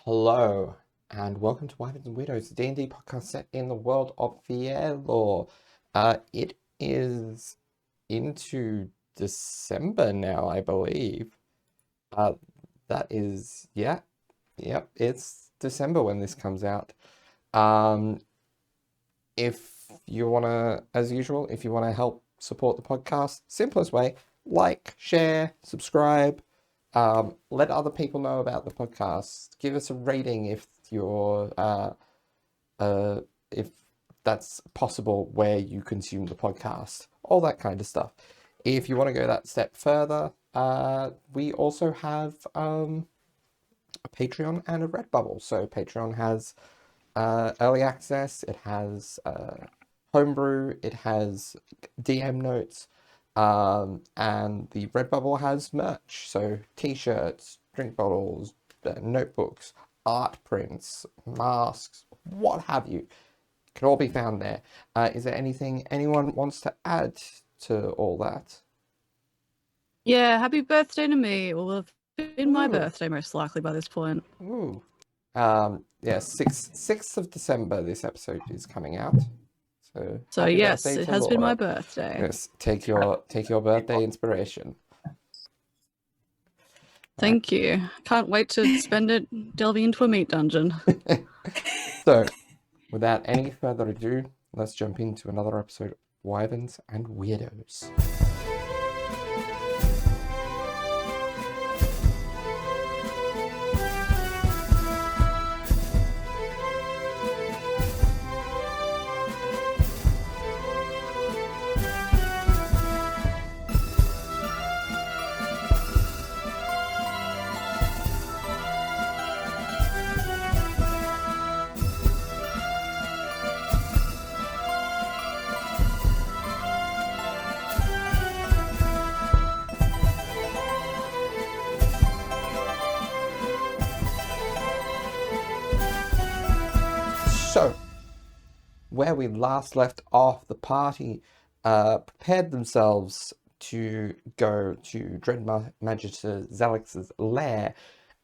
Hello, and welcome to Wyverns and Weirdos, the D&D podcast set in the world of Fierlor. It is into December now, I believe. It's December when this comes out. If you want to, as usual, if you want to help support the podcast, simplest way, like, share, subscribe. Let other people know about the podcast. Give us a rating if you're if that's possible where you consume the podcast. All that kind of stuff. If you want to go that step further, we also have a Patreon and a Redbubble. So Patreon has early access. It has homebrew. It has DM notes. And the Redbubble has merch, so t-shirts, drink bottles, notebooks, art prints, masks, what have you. Can all be found there. Is there anything anyone wants to add to all that? Yeah, happy birthday to me. It will have been my birthday most likely by this point. Ooh. Yeah, 6th of December this episode is coming out. So yes, it has been my birthday. Yes, take your birthday inspiration. Thank you. Can't wait to spend it delving into a meat dungeon. So, without any further ado, let's jump into another episode of Wyverns and Weirdos. So, where we last left off, the party prepared themselves to go to Dread Magister Zelix's lair,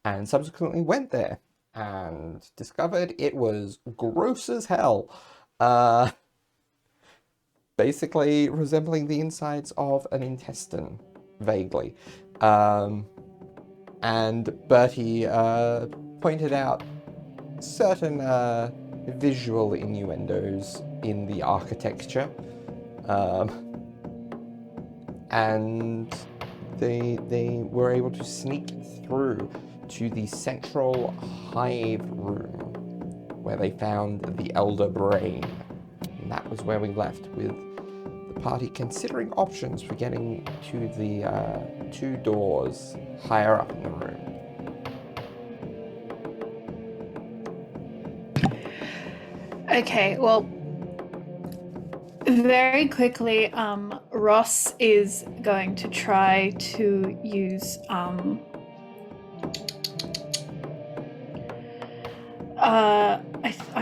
and subsequently went there and discovered it was gross as hell. Basically resembling the insides of an intestine, vaguely. And Bertie pointed out certain visual innuendos in the architecture, and they were able to sneak through to the central hive room where they found the elder brain, and that was where we left, with the party considering options for getting to the two doors higher up in the room. Okay, well, very quickly, Ross is going to try to use, I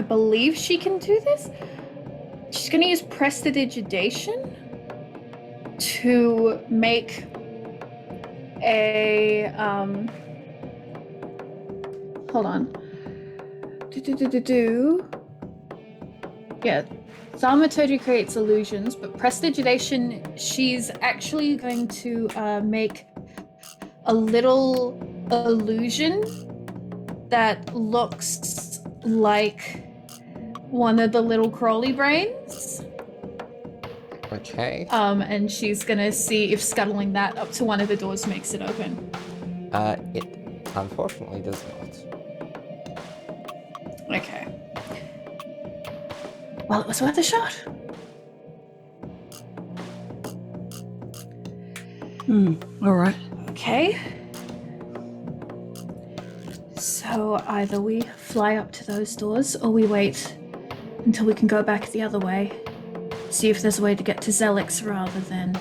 believe she can do this. She's going to use prestidigitation to make a, hold on. Yeah, thaumaturgy creates illusions, but prestidigitation, she's actually going to make a little illusion that looks like one of the little crawly brains. Okay. And she's gonna see if scuttling that up to one of the doors makes it open. It unfortunately does not. Okay. Well, it was worth a shot. All right. Okay. So either we fly up to those doors or we wait until we can go back the other way. See if there's a way to get to Zelix rather than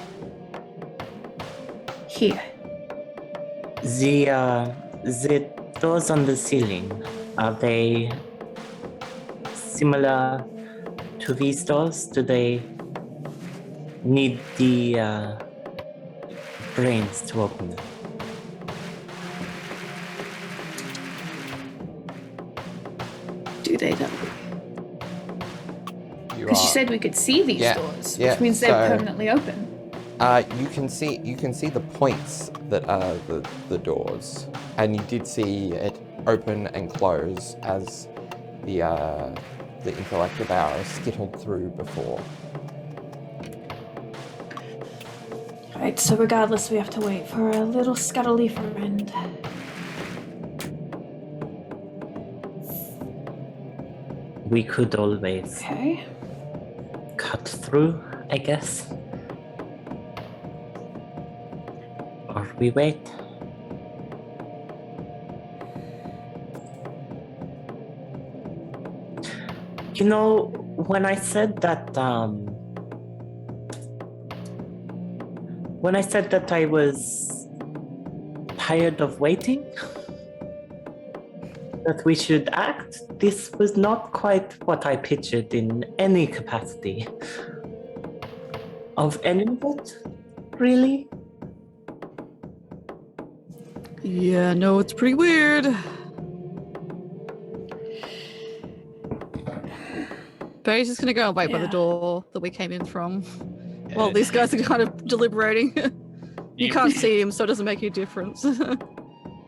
here. The doors on the ceiling, are they similar to these doors? Do they need the brains to open them? They, I think, do they though? You Because you are- said we could see these Yeah, doors, yeah, which means they're so- permanently open. You can see the points that are the doors, and you did see it open and close as the intellect devourer skittled through before. Right, so regardless, we have to wait for a little scuttly friend. We could always Okay. cut through, I guess. Or we wait. You know, when I said that I was tired of waiting, that we should act, this was not quite what I pictured in any capacity. Of any of it, really? Yeah, no, it's pretty weird. Bertie's just gonna go and wait by the Yeah. door that we came in from. Well, these guys are kind of deliberating. You can't see him, so it doesn't make any difference.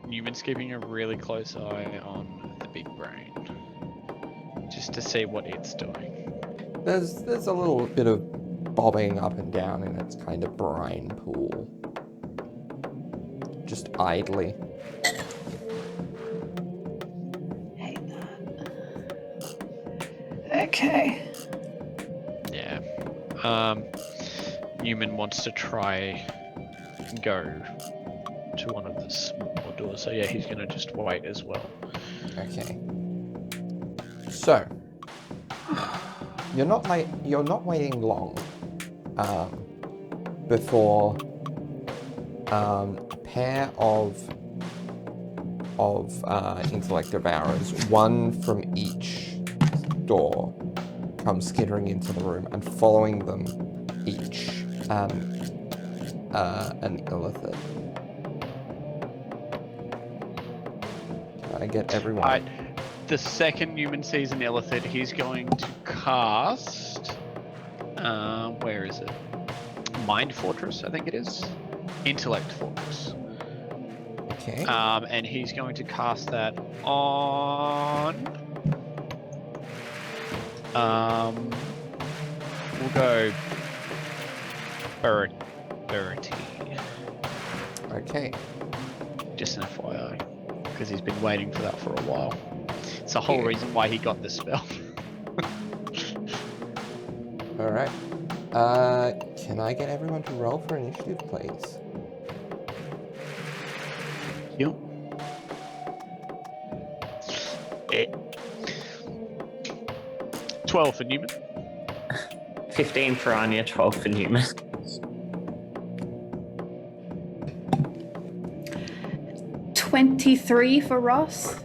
Newman's keeping a really close eye on the big brain, just to see what it's doing. There's a little bit of bobbing up and down in its kind of brine pool, just idly. Hate that. Okay. Yeah. Newman wants to try and go to one of the small doors, so yeah, he's gonna just wait as well. Okay. So you're not waiting long before a pair of intellect devourers, one from each door, come skittering into the room, and following them each an illithid. I get everyone. Alright, the second Newman sees an illithid, he's going to cast... where is it? Mind Fortress, I think it is. Intellect Fortress. Okay. And he's going to cast that on... we'll go... Bertie. Okay. Just an FYI. Because he's been waiting for that for a while. It's the whole reason why he got the spell. All right. Can I get everyone to roll for initiative, please? Yep. 12 for Newman. 15 for Anya, 12 for Neumann. 23 for Ross.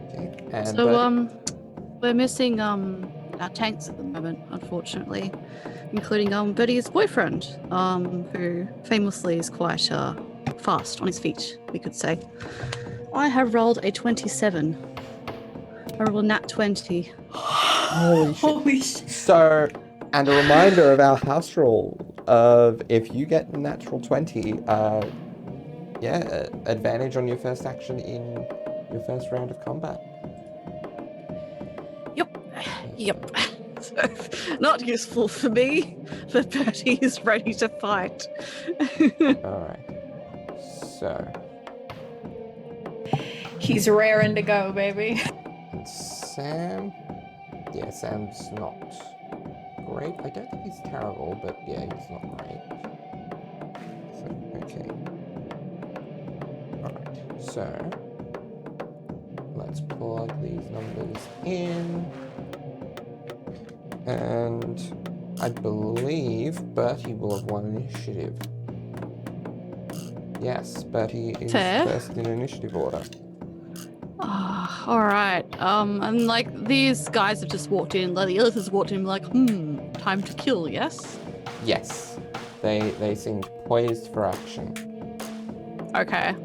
Okay. And So Bertie? we're missing our tanks at the moment, unfortunately, including Bertie's boyfriend, who famously is quite fast on his feet, we could say. I have rolled a 27. I rolled a nat 20. Holy shit. Holy shit. So, and a reminder of our house rule of if you get a natural 20, advantage on your first action in your first round of combat. Yep. So, not useful for me, but Bertie is ready to fight. Alright. So, He's raring to go, baby. and Sam. Yeah, Sam's not great. I don't think he's terrible, but yeah, he's not great. So, okay. Alright, so let's plug these numbers in. And I believe Bertie will have won initiative. Yes, Bertie is Fair. first in initiative order. All right. And like these guys have just walked in, like the Illithid's walked in, like, time to kill, yes? Yes, they seemed poised for action. Okay.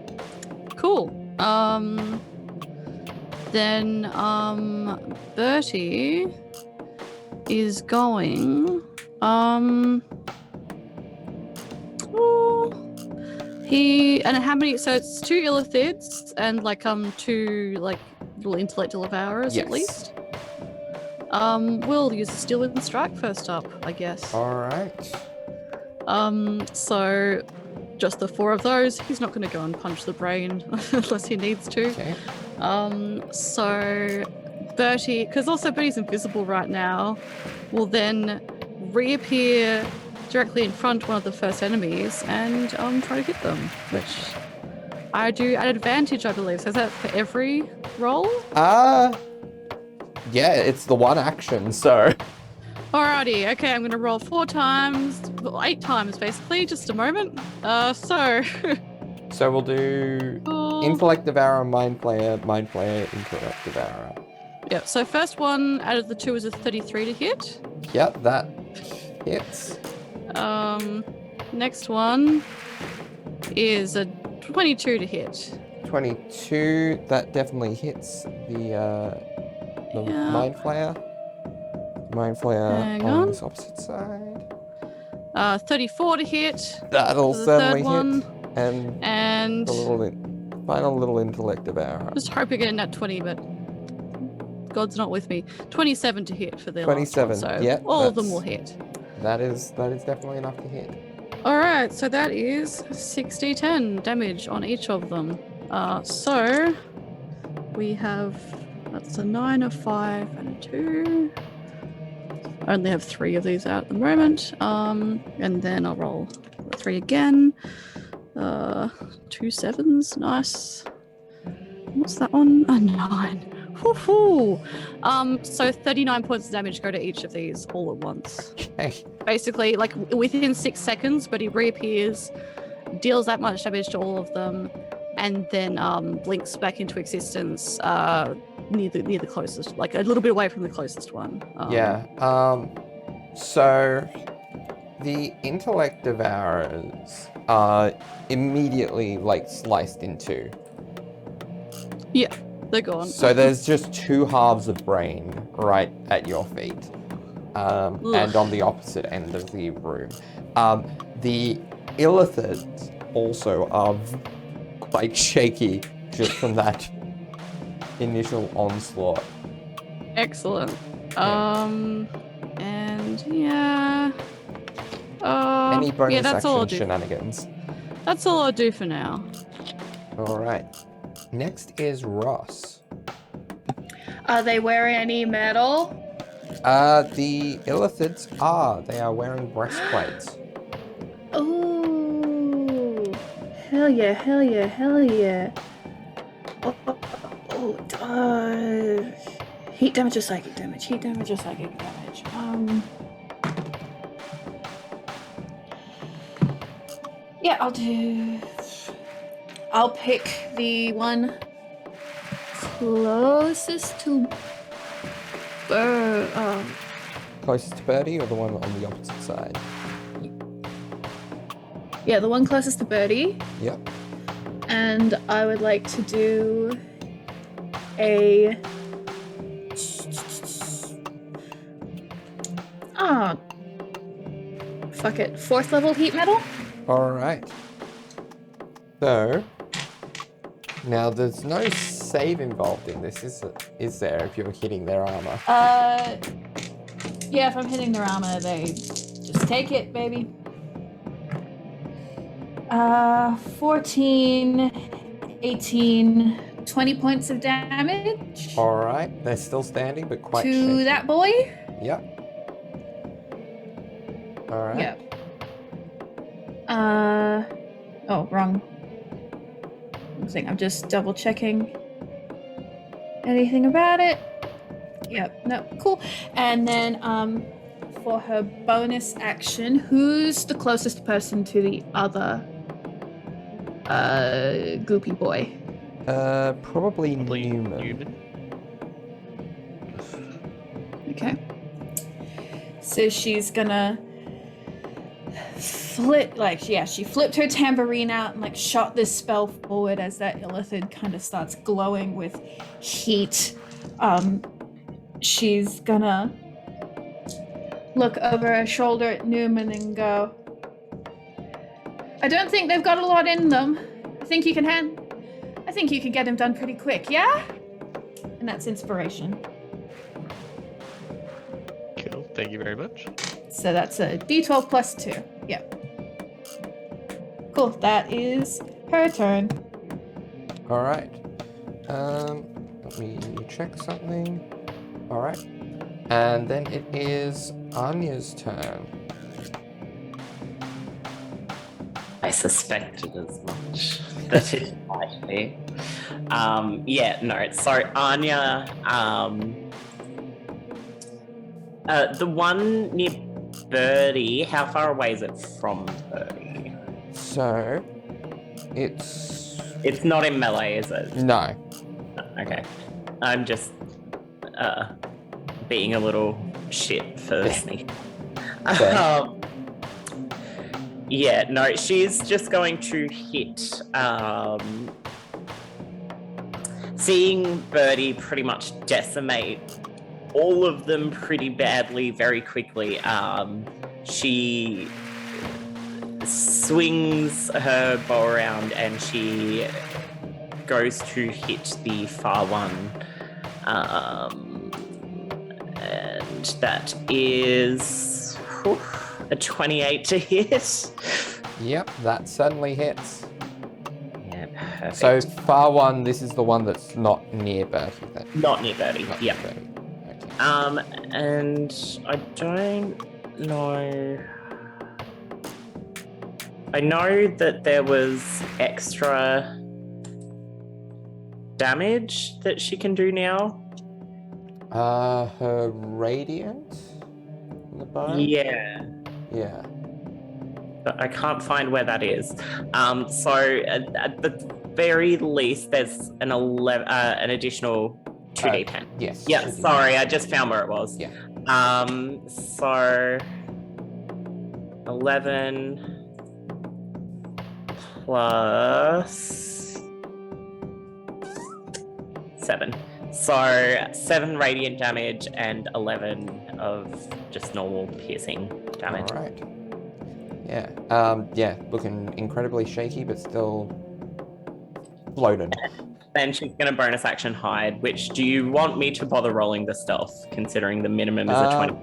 cool. Then Bertie is going. How many? So it's 2 Illithids and 2 little intellect devourers Yes. at least. We'll use a Steel Wind Strike first up, I guess. Alright. So just the 4 of those. He's not going to go and punch the brain unless he needs to. Okay. So Bertie, because also Bertie's invisible right now, will then reappear directly in front of one of the first enemies and try to hit them, which I do at advantage, I believe. So is that for every roll? Yeah, it's the one action, so. Alrighty, okay, I'm gonna roll 4 times, well, 8 times basically, just a moment. So So we'll do Intellect Devourer, Mind Flayer, Intellect Devourer. yeah, so first one out of the 2 is a 33 to hit. Yep, that hits. Next one is a 22 to hit. 22, that definitely hits the Yeah. Mind Flayer. Mind Flayer Hang on on. this opposite side. 34 to hit. That'll The certainly third one. hit. And And the final little Intellect Devourer. just hope you get a nat 20, but God's not with me. 27 to hit for the 27, last one, so yeah, all of them that's- will hit. That is definitely enough to hit. Alright, so that is 60-10 damage on each of them. So we have, that's a 9, a 5, and a 2. I only have 3 of these out at the moment. And then I'll roll 3 again. 2 7s, nice. What's that one? A 9. Woohoo! So 39 points of damage go to each of these all at once. Okay. Basically, within 6 seconds, but he reappears, deals that much damage to all of them, and then blinks back into existence near the closest, a little bit away from the closest one. Yeah. So the Intellect Devourers are immediately sliced in 2. Yeah, they're gone. So there's just 2 halves of brain right at your feet. And on the opposite end of the room. The Illithids also are quite shaky just from that initial onslaught. Excellent. And yeah. Any bonus yeah, that's all I'll action do. shenanigans? That's all I'll do for now. Alright. Next is Ross. Are they wearing any metal? The Illithids are. They are wearing breastplates. Oh, hell yeah, hell yeah, hell yeah. Heat damage or psychic damage? Heat damage or psychic damage? Yeah, I'll pick the one closest to Closest to Bertie or the one on the opposite side? yeah, the one closest to Bertie. Yep. And I would like to do a fuck it, 4th level heat metal. Alright. So, now there's no save involved in this, is there, if you're hitting their armor? Yeah, if I'm hitting their armor, they just take it, baby. 14, 18, 20 points of damage Alright, they're still standing, but quite to shaky. that boy. Yep. Alright. Yep. Oh, wrong thing. I'm just double checking anything about it. Yep, no, cool. And then, for her bonus action, who's the closest person to the other, goopy boy? Probably Neumann. Okay. So she's gonna she flipped her tambourine out and like shot this spell forward as that illithid kind of starts glowing with heat. She's gonna look over her shoulder at Neumann and go, I don't think they've got a lot in them. I think you can get them done pretty quick, yeah? And that's inspiration. Cool. Thank you very much. So that's a d12 plus 2. Yep. Cool. That is her turn. All right. Let me check something. All right. And then it is Anya's turn. I suspected as much that it might be. So Anya, the one near Bertie, how far away is it from Bertie? So, it's not in melee, is it? No. Okay. I'm just being a little shit for sneak. She's just going to hit. Seeing Bertie pretty much decimate all of them pretty badly very quickly, she swings her bow around and she goes to hit the far one. And that is a 28 to hit. Yep, that certainly hits. Yeah, perfect. So far one, this is the one that's not near Bertie then. Not near Bertie. Not Yeah. near Bertie. Okay. And I don't know. I know that there was extra damage that she can do now. Her radiant? The bow? Yeah, Yeah. but I can't find where that is. So at the very least, there's an additional 2d10. Yes. Yeah, sorry, I just found where it was. Yeah. So 11 plus 7. So 7 radiant damage and 11 of just normal piercing damage. All right. Yeah. Looking incredibly shaky, but still floating. Then she's going to bonus action hide, which do you want me to bother rolling the stealth, considering the minimum is a 20?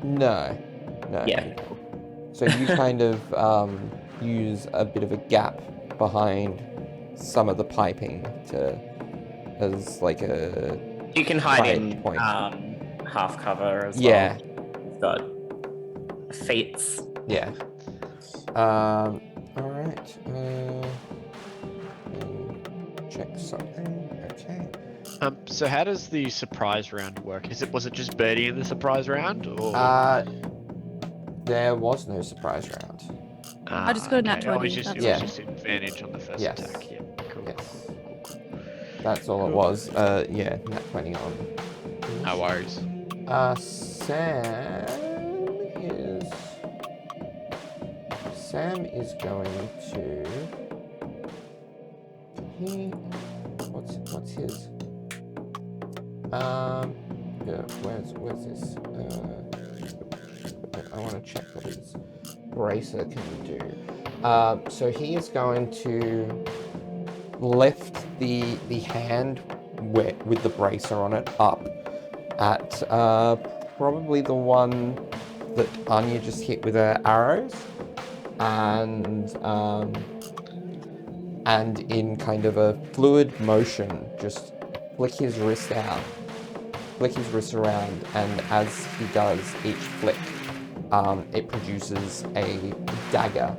No. Yeah. So you kind of use a bit of a gap behind some of the piping as like a You can hide in point. half cover as Yeah. well. It's got feats. Yeah. All right. Check something. Okay. So how does the surprise round work? Was it just Bertie in the surprise round, or? There was no surprise round. I just got a nat 20, It was just that's advantage on the first Yes. attack. Yeah, cool. Yes. That's all it was. Nat 20 on. No worries. Sam is going to. What's his? Where's this? I want to check what his bracer can do. So he is going to lift the hand with the bracer on it up at probably the one that Anya just hit with her arrows, and in kind of a fluid motion, just flick his wrist around, and as he does each flick, it produces a dagger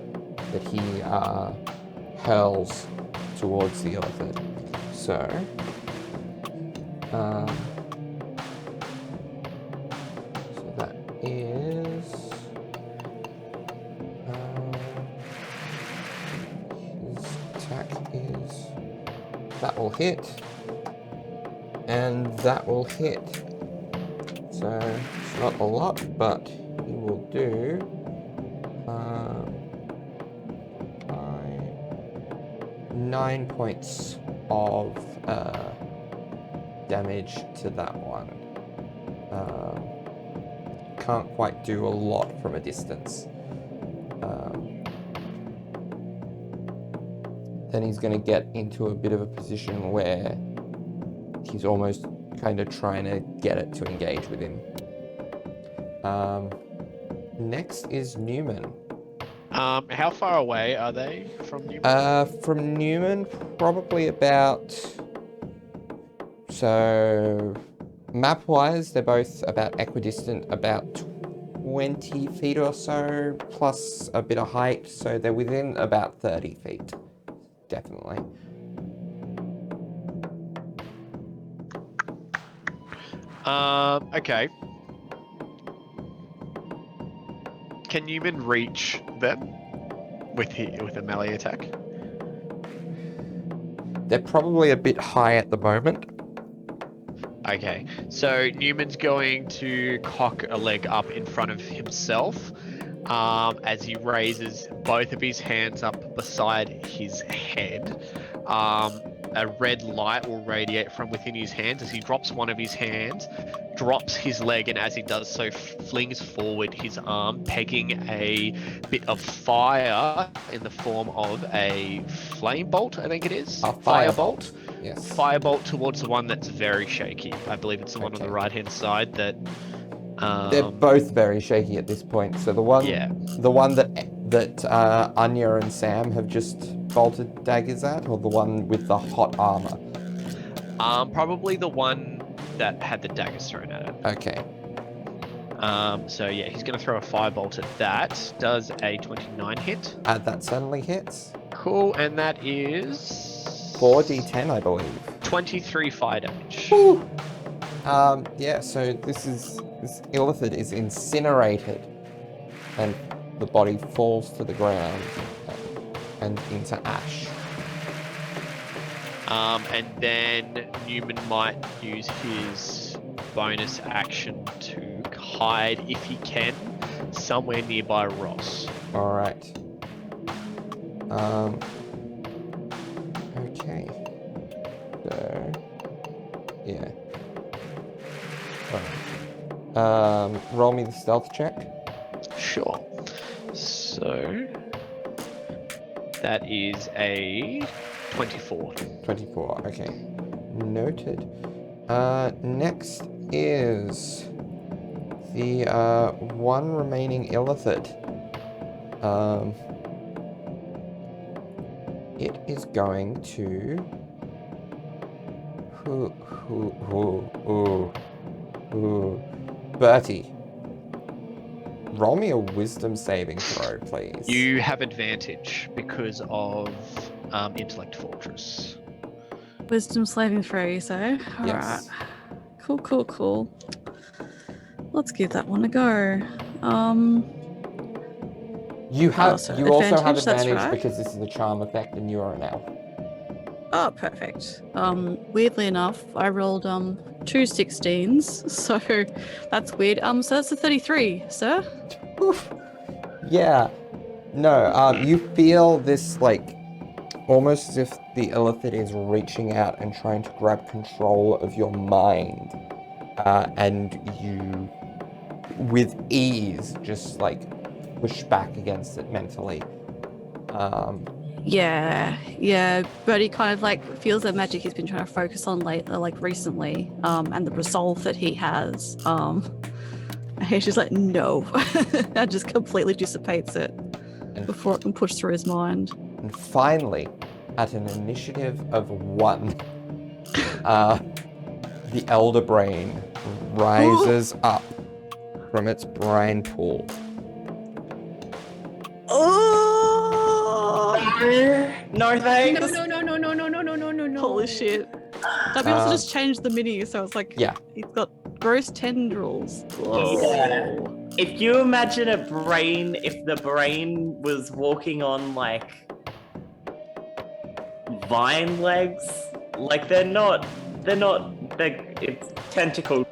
that he hurls towards the Illithid. So, that is his attack is that will hit, and that will hit. So it's not a lot, but he will do 9 points of damage to that one. Can't quite do a lot from a distance. Then he's going to get into a bit of a position where he's almost kind of trying to get it to engage with him. Next is Neumann. How far away are they from Neumann? From Neumann, probably about... So, map-wise, they're both about equidistant, about 20 feet or so, plus a bit of height, so they're within about 30 feet. Definitely. Okay. Can Neumann reach them with a melee attack? They're probably a bit high at the moment. Okay, so Newman's going to cock a leg up in front of himself as he raises both of his hands up beside his head. A red light will radiate from within his hands as he drops one of his hands, drops his leg, and as he does so, flings forward his arm, pegging a bit of fire in the form of a flame bolt, I think it is. A firebolt? Yes. Firebolt towards the one that's very shaky. I believe it's the one on the right-hand side that... They're both very shaky at this point. So the one, the one that Anya and Sam have just bolted daggers at, or the one with the hot armor? Probably the one that had the daggers thrown at it. Okay. So yeah, he's going to throw a firebolt at that. Does a 29 hit. That certainly hits. Cool, and that is 4d10, I believe. 23 fire damage. Woo! Yeah. So this Illithid is incinerated, and the body falls to the ground and into ash. And then Neumann might use his bonus action to hide, if he can, somewhere nearby Ross. All right. Okay. So, yeah. All right. Roll me the stealth check. Sure. So that is a 24. 24. Okay. Noted. Next is the one remaining Illithid. It is going to. Bertie. Roll me a wisdom saving throw, please. You have advantage because of Intellect Fortress. Wisdom saving throw, you say? Yes. Alright. Cool. Let's give that one a go. You have. so You also have advantage, that's advantage right. because this is a charm effect, and you are an elf. Oh, perfect. Weirdly enough, I rolled 2 16s, so that's weird. So that's a 33, sir. Oof. Yeah. No. You feel this like almost as if the Illithid is reaching out and trying to grab control of your mind, and you, with ease, just like push back against it mentally. Yeah. Bertie kind of like feels the magic he's been trying to focus on recently, and the resolve that he has. And he's just like, no, that just completely dissipates it before it can push through his mind. And finally, at an initiative of 1, the Elder Brain rises up from its brine pool. Oh! No thanks. No. Holy shit. I've also just changed the mini, so it's like, Yeah. he's got gross tendrils. Yeah. If you imagine if the brain was walking on like vine legs, like it's tentacle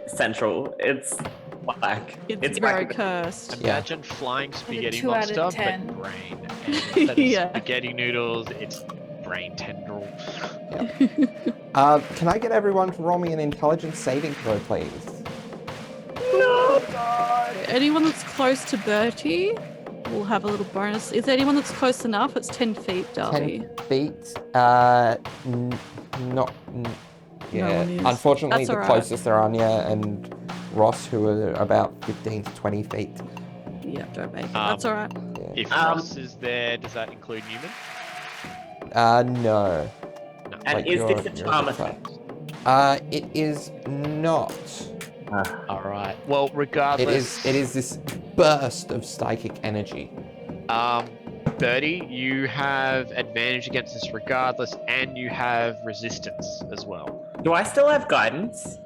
central. It's black. It's very black. cursed. Imagine flying spaghetti 2 out of monster, 10. but brain. And instead of Yeah. spaghetti noodles, it's brain tendril. Can I get everyone to roll me an intelligence saving throw, please? No. Anyone that's close to Bertie will have a little bonus. Is there anyone that's close enough? It's 10 feet, Darby. 10 feet. Not. Yeah. one is. Unfortunately, That's the all right. closest are Anya and Ross, who are about 15 to 20 feet. Yeah, don't make it. That's all right. If Ross is there, does that include Neumann? No. And Like, is this a you're charm bit far. effect? It is not. All right. Well, regardless, It is this burst of psychic energy. Bertie, you have advantage against this regardless, and you have resistance as well. Do I still have guidance?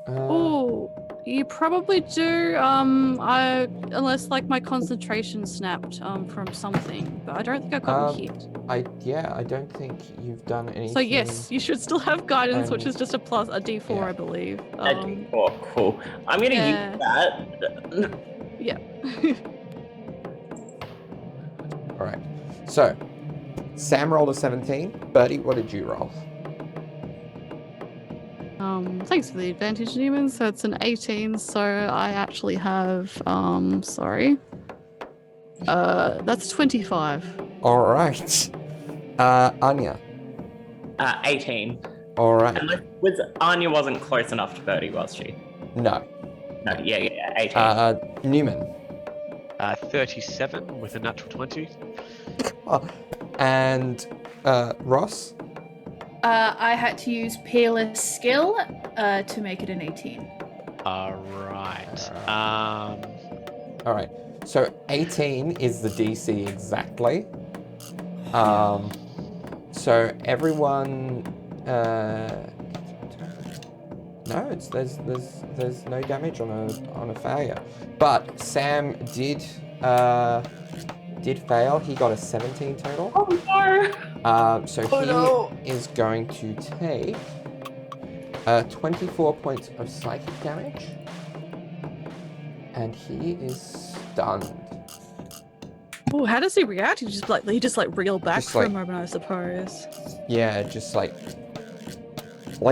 Oh, you probably do. Unless like my concentration snapped from something, but I don't think I got hit. I don't think you've done anything. So yes, you should still have guidance, which is just a D4, yeah. I believe. A D4, cool. I'm gonna yeah. use that. Yeah. All right. So, Sam rolled a 17. Bertie, what did you roll? Thanks for the advantage, Neumann. So it's an 18. So I actually have that's 25. All right. Anya. 18. All right. Unless Anya wasn't close enough to Bertie, was she? No. No, yeah, 18. Newman. 37 with a natural 20. And Ross. I had to use Peerless Skill to make it an 18. All right. All right. So 18 is the DC exactly. So everyone. No, there's no damage on a failure. But Sam did fail. He got a 17 total. Oh no! So he is going to take 24 points of psychic damage, and he is stunned. Oh, how does he react? He just reel back Just for a like- moment, I suppose. Yeah, just like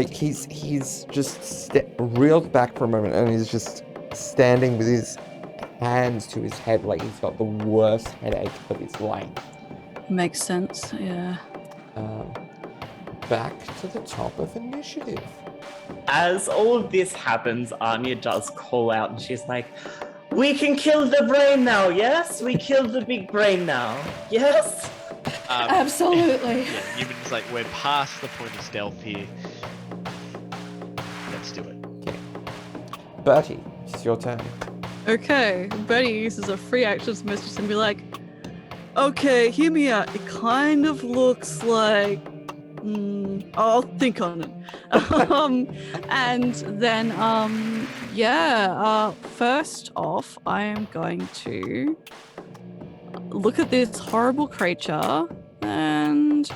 he's just reeled back for a moment, and he's just standing with his hands to his head like he's got the worst headache of his life. Makes sense. Yeah. Back to the top of initiative. As all of this happens, Anya does call out and she's like, "We can kill the brain now, yes? We killed the big brain now, yes?" Absolutely. Yeah, Newman's like, we're past the point of stealth here. Let's do it. Okay. Bertie, it's your turn. Okay. Bertie uses a free actions message and be like, "Okay, hear me out. It kind of looks like. I'll think on it." And then, first off, I am going to look at this horrible creature and.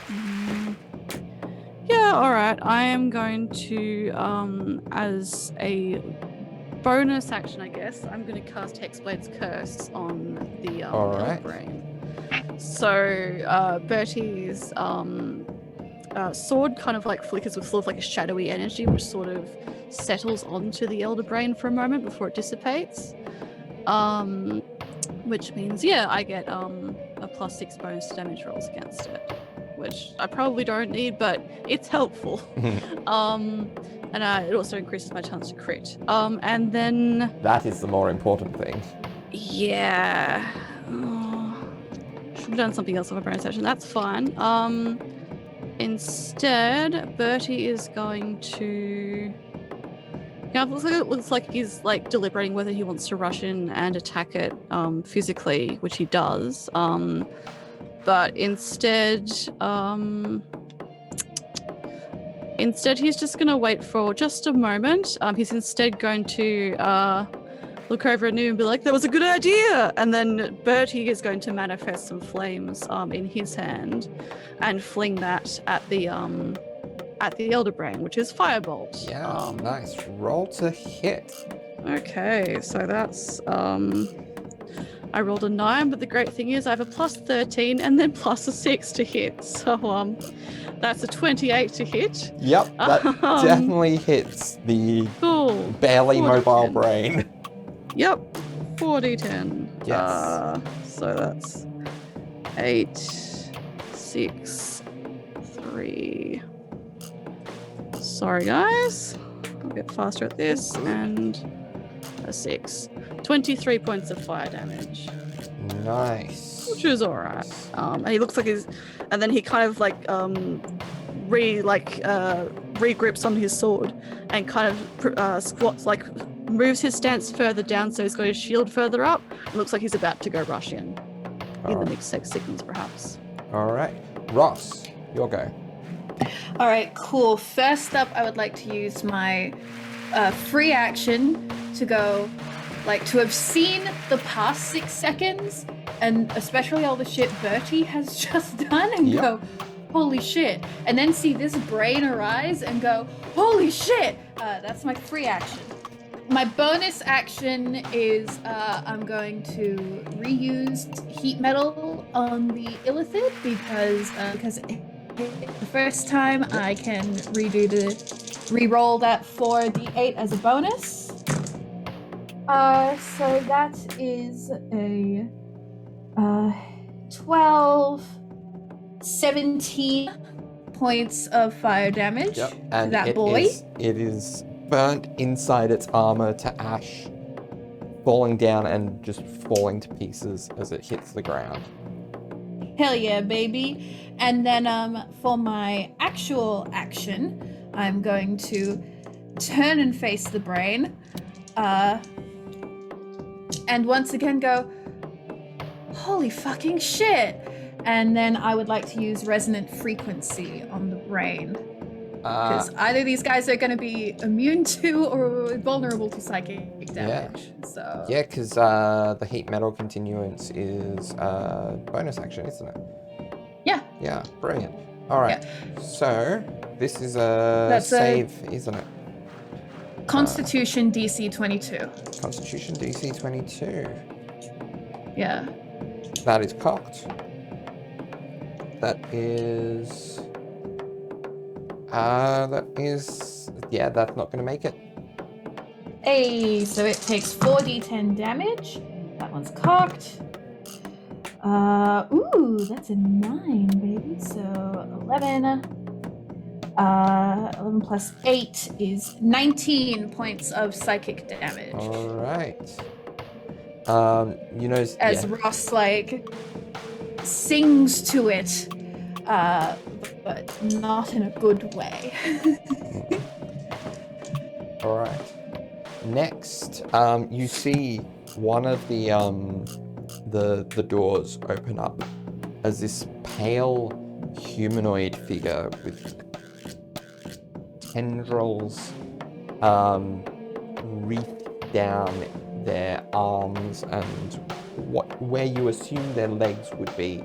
Alright, I am going to, as a bonus action, I guess, I'm going to cast Hexblade's Curse on the Alright. brain. So, Bertie's sword kind of like flickers with sort of like a shadowy energy which sort of settles onto the elder brain for a moment before it dissipates. Which means, I get a +6 bonus to damage rolls against it, which I probably don't need, but it's helpful. And it also increases my chance to crit. And then... That is the more important thing. Yeah. Should have done something else with a bonus action. That's fine. Instead, Bertie is going to... Yeah, it looks like he's like deliberating whether he wants to rush in and attack it physically, which he does. But instead he's just going to wait for just a moment. He's instead going to look over at New and be like, "That was a good idea!" And then Bertie is going to manifest some flames in his hand and fling that at the Elder Brain, which is Firebolt. Yeah, nice. Roll to hit. Okay, so that's I rolled a 9, but the great thing is I have a plus 13 and then plus a 6 to hit. So that's a 28 to hit. Yep, that definitely hits the Cool. barely 4d10. mobile brain. Yep. 4d10. Yes. So that's 8, 6, 3. Sorry, guys. I'll get faster at this. And a 6. 23 points of fire damage. Nice. Which is alright. And he looks like he's, and then he kind of like regrips on his sword and kind of squats, like moves his stance further down, so he's got his shield further up. It looks like he's about to go rush in the next 6 seconds, perhaps. All right, Ross, your go. All right, cool. First up, I would like to use my free action to go, like, to have seen the past 6 seconds, and especially all the shit Bertie has just done, and go, holy shit. And then see this brain arise and go, holy shit. That's my free action. My bonus action is I'm going to reuse heat metal on the Illithid because the first time I can re-roll that 4d8 as a bonus. So that is a 12, 17 points of fire damage to And that boy. It is burnt inside its armor to ash, falling down and just falling to pieces as it hits the ground. Hell yeah, baby. And then for my actual action, I'm going to turn and face the brain. And once again go, holy fucking shit. And then I would like to use resonant frequency on the brain. Because either these guys are going to be immune to or vulnerable to psychic damage. So Yeah, because the heat metal continuance is bonus action, isn't it? Yeah. Yeah, brilliant. All right, so this is a save, isn't it? Constitution DC 22. Constitution DC 22. Yeah. That is cocked. That is... yeah, that's not going to make it. Hey, so it takes 4d10 damage. That one's cocked. Ooh, that's a 9, baby. So 11. 11 plus 8 is 19 points of psychic damage. All right. You know... As Ross, like, sings to it, but not in a good way. All right. Next, you see one of the doors open up as this pale humanoid figure with tendrils wreathed down their arms and where you assume their legs would be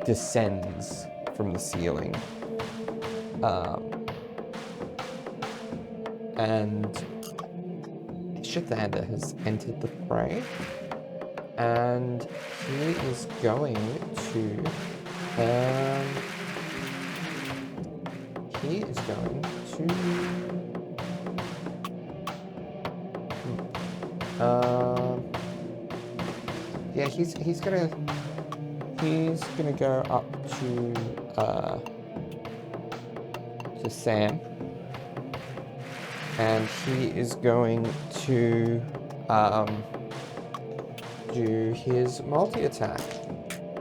descends from the ceiling. And Shathander has entered the fray, and he is going to yeah, he's gonna go up to Sam, and he is going to do his multi-attack,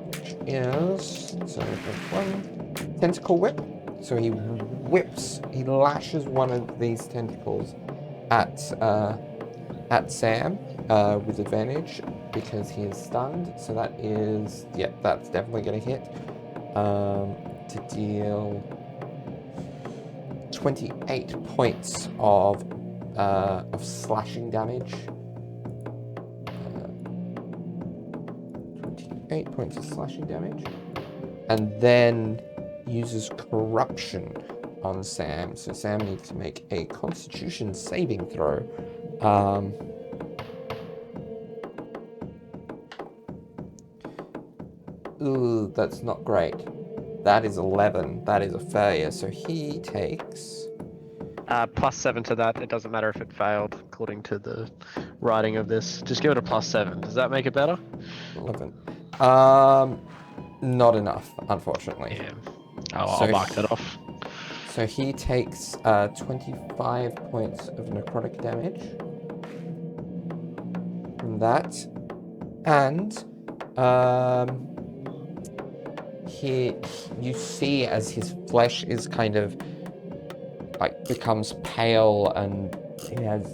which is one tentacle whip. So he lashes one of these tentacles at Sam with advantage because he is stunned. So that is, that's definitely going to hit to deal 28 points of slashing damage. 28 points of slashing damage, and then uses corruption on Sam. So Sam needs to make a Constitution saving throw. Ooh, that's not great. That is 11. That is a failure. So he takes... +7 to that. It doesn't matter if it failed, according to the writing of this. Just give it a +7. Does that make it better? 11. Not enough, unfortunately. Yeah. I'll mark that off. So he takes 25 points of necrotic damage from that. And you see as his flesh is kind of like becomes pale, and he has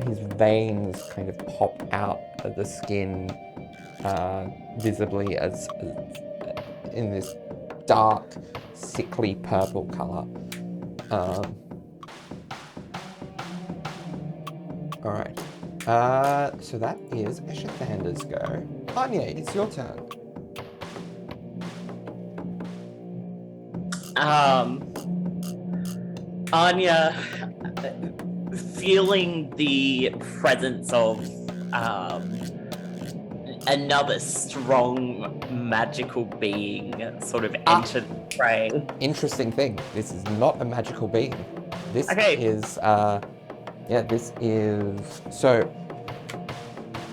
his veins kind of pop out of the skin visibly as in this dark, sickly purple color. All right. So that is Eshathander's go. Anya, it's your turn. Anya, feeling the presence of another strong magical being sort of enter the fray. Interesting thing. This is not a magical being. This is this is so.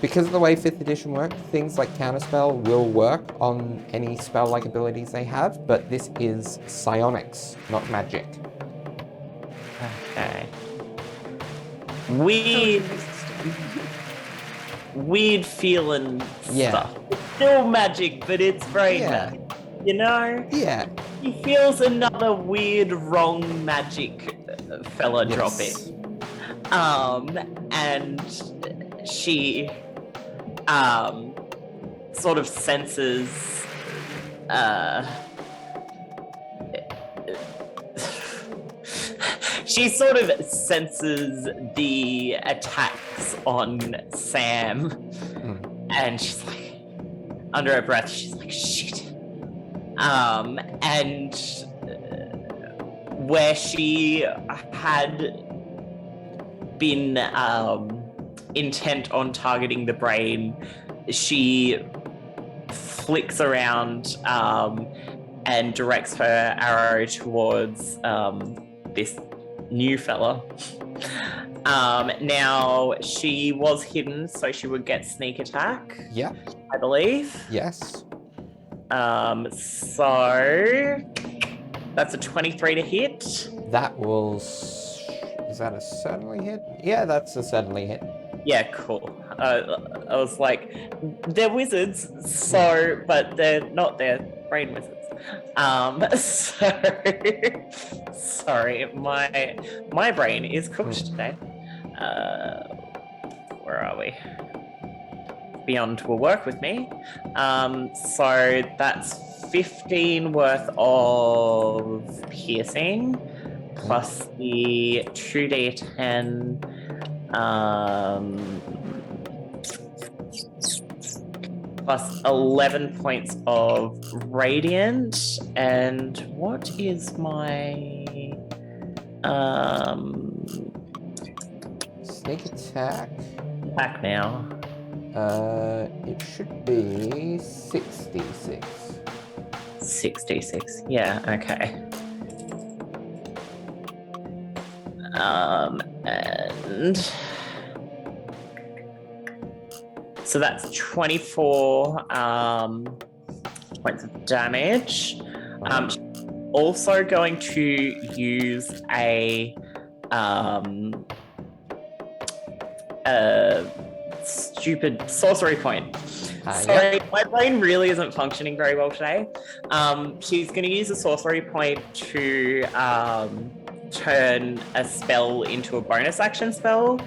Because of the way 5th edition works, things like Counterspell will work on any spell-like abilities they have, but this is psionics, not magic. Okay. Weird feeling stuff. It's still magic, but it's brain magic, you know? Yeah. He feels another weird, wrong magic fella drop in. And she sort of senses she sort of senses the attacks on Sam, and she's like, under her breath, she's like, shit. And where she had been intent on targeting the brain, she flicks around and directs her arrow towards this new fella. Now, she was hidden, so she would get sneak attack. Yeah. I believe. Yes. So that's a 23 to hit. That will... Is that a certainly hit? Yeah, that's a certainly hit. Yeah, cool. I was like, they're wizards, so, but they're not, they're brain wizards. Sorry, my brain is cooked today. Where are we? Beyond will work with me. So that's 15 worth of piercing, plus the 2d10, plus 11 points of radiant. And what is my sneak attack? Attack now. It should be 6d6. 6d6. Yeah, okay. And so that's 24 points of damage. Also going to use a stupid sorcery point. Sorry, my brain really isn't functioning very well today. She's going to use a sorcery point to turn a spell into a bonus action spell,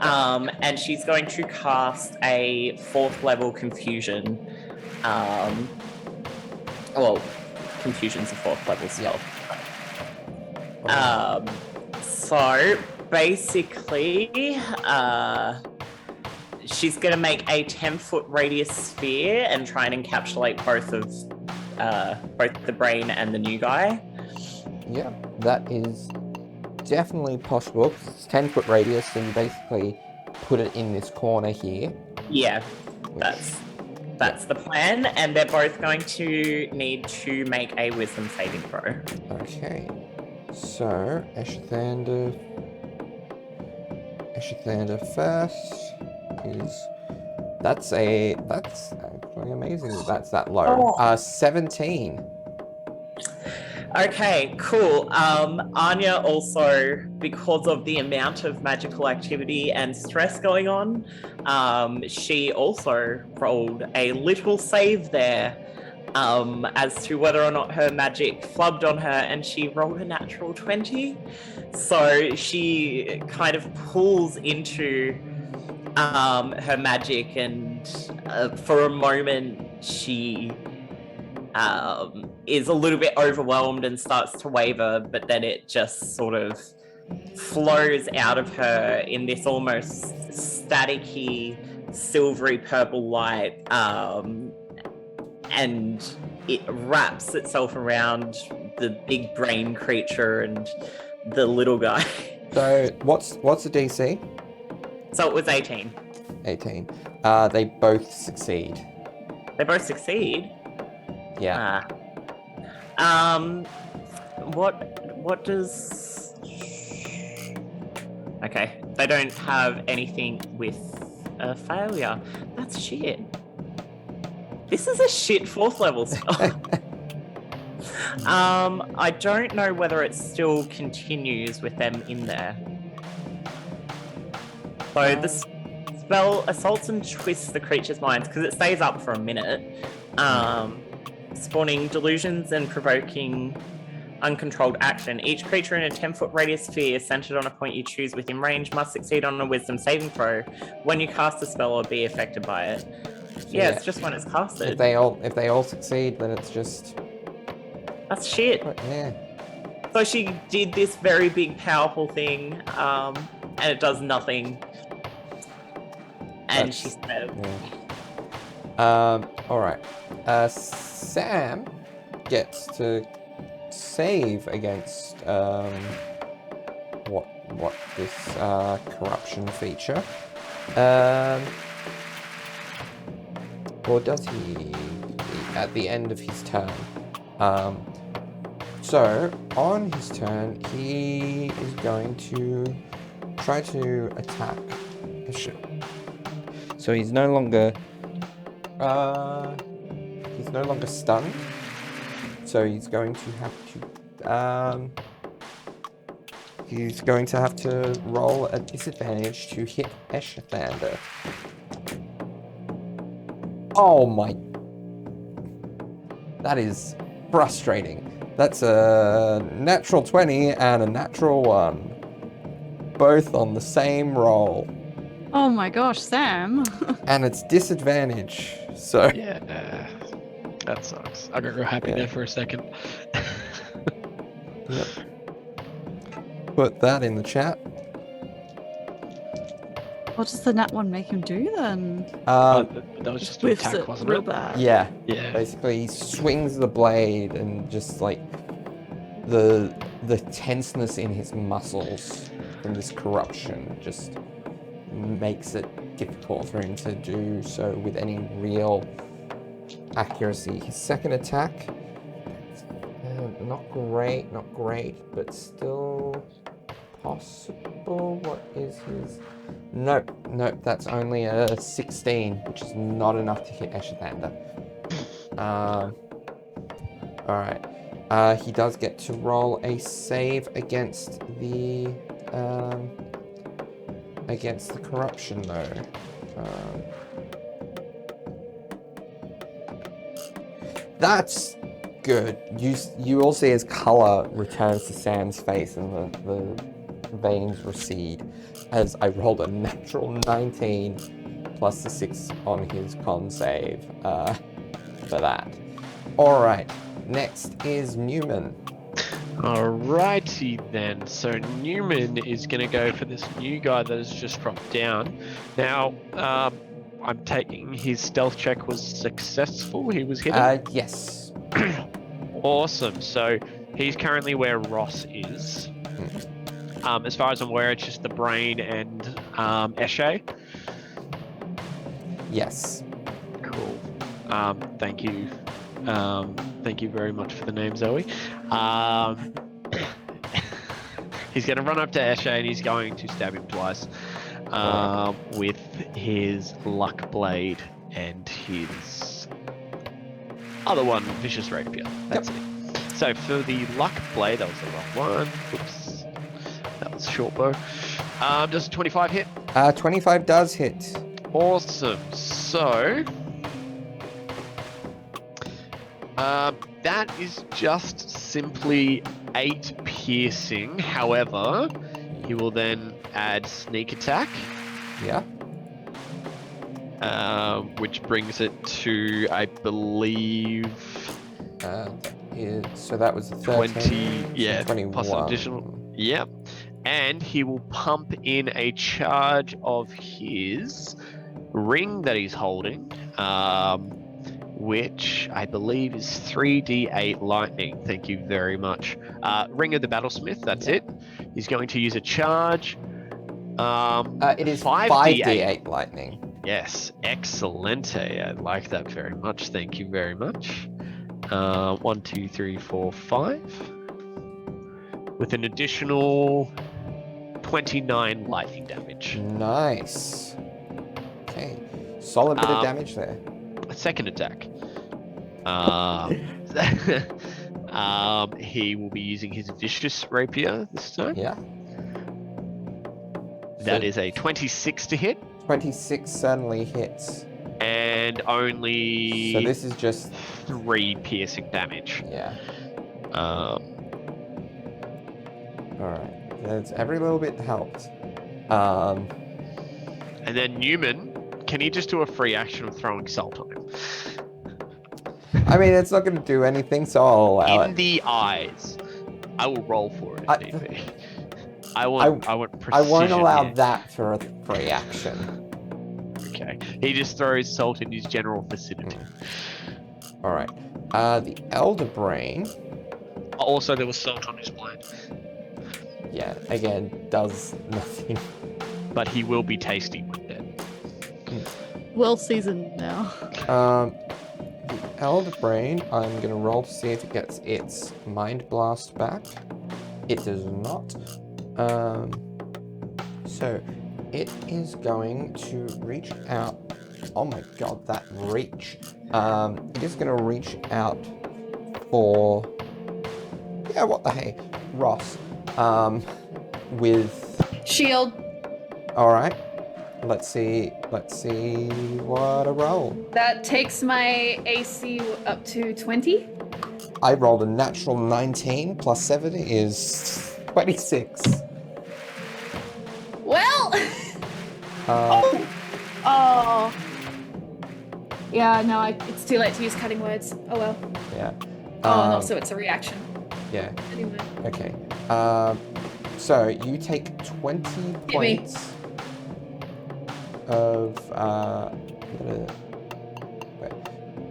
and she's going to cast a 4th level confusion. Well, confusion's a 4th level spell. So basically, she's going to make a 10-foot radius sphere and try and encapsulate both the brain and the new guy. Yeah, that is definitely possible. It's 10-foot radius, and you basically put it in this corner here. Yeah, that's That's the plan, and they're both going to need to make a wisdom saving throw. Okay. So, Eshathander first is... That's actually amazing that's that low. 17. Okay, cool. Anya also, because of the amount of magical activity and stress going on, she also rolled a little save there as to whether or not her magic flubbed on her, and she rolled a natural 20. So she kind of pulls into her magic, and for a moment she is a little bit overwhelmed and starts to waver, but then it just sort of flows out of her in this almost staticky, silvery purple light, and it wraps itself around the big brain creature and the little guy. So, what's the DC? So it was 18. 18. They both succeed. They both succeed. Yeah. What does... Okay, they don't have anything with a failure. That's shit. This is a shit 4th level spell. I don't know whether it still continues with them in there. So the spell assaults and twists the creature's minds because it stays up for a minute. Spawning delusions and provoking uncontrolled action. Each creature in a 10-foot radius sphere centered on a point you choose within range must succeed on a wisdom saving throw when you cast a spell or be affected by it. Yeah, it's just when it's casted. If they all succeed, then it's just... That's shit. Yeah. So she did this very big, powerful thing, and it does nothing. And she said... Yeah. Alright. Sam gets to save against what this corruption feature. Or does he at the end of his turn? So on his turn he is going to try to attack the ship. So he's no longer stunned, so he's going to have to roll a disadvantage to hit Eshathander. Oh my, that is frustrating. That's a natural 20 and a natural 1, both on the same roll. Oh my gosh, Sam. And it's disadvantage, so... Yeah, that sucks. I got real happy there for a second. Yep. Put that in the chat. What does the nat 1 make him do then? That was just an Whiffs attack, it wasn't real it? bad. Yeah. Yeah. Basically, he swings the blade and just like the tenseness in his muscles from this corruption just makes it difficult for him to do so with any real accuracy. His second attack, not great, but still possible. What is his? Nope, that's only a 16, which is not enough to hit Eshathander. Alright. He does get to roll a save against the corruption though. That's good. You all see as colour returns to Sam's face and the veins recede as I rolled a natural 19 plus the 6 on his con save for that. Alright, next is Neumann. Alrighty then. So Neumann is going to go for this new guy that has just dropped down. Now, I'm taking his stealth check was successful. He was hidden. Yes. Awesome. So he's currently where Ross is. As far as I'm aware, it's just the brain and Eshe. Yes. Cool. Thank you. Thank you very much for the name, Zoe. He's going to run up to Eshe and he's going to stab him twice with his luck blade and his other one, vicious rapier. That's it. So for the luck blade, that was the wrong one. Oops. That was short bow. Does a 25 hit? 25 does hit. Awesome. So that is just simply 8 piercing. However, he will then add sneak attack. Yeah. Which brings it to, I believe, So that was 13, 20. Yeah, so 21. plus an additional. Yep. And he will pump in a charge of his ring that he's holding, which I believe is 3d8 lightning. Thank you very much. Ring of the Battlesmith, that's it. He's going to use a charge. It is 5d8 lightning. Yes, excellente. I like that very much. Thank you very much. 1, 2, 3, 4, 5. With an additional 29 lightning damage. Nice. Okay. Solid bit of damage there. A second attack. He will be using his vicious rapier this time. Yeah. That is a 26 to hit. 26 certainly hits. And only So this is just 3 piercing damage. Yeah. Alright. That's every little bit helped. And then Neumann, can he just do a free action of throwing salt on him? I mean, it's not going to do anything, so I'll allow In it. the eyes. I will roll for it if need be. I want precision. I won't allow here. that for a free action. Okay. He just throws salt in his general vicinity. Alright. The Elder Brain, Also, there was salt on his blade. yeah, again, does nothing. But he will be tasty when dead. Well seasoned now. The Elder Brain, I'm going to roll to see if it gets its Mind Blast back. It does not. So it is going to reach out. Oh my god, that reach. It is going to reach out for, yeah, what the hey, Ross. With Shield. all right. Let's see what I roll. That takes my AC up to 20. I rolled a natural 19 plus 7 is 26. Well. Uh, Oh. Yeah, no, it's too late to use cutting words. Oh well. yeah. Oh, no, so it's a reaction. Yeah. Anyway. Okay. So you take 20 me. points of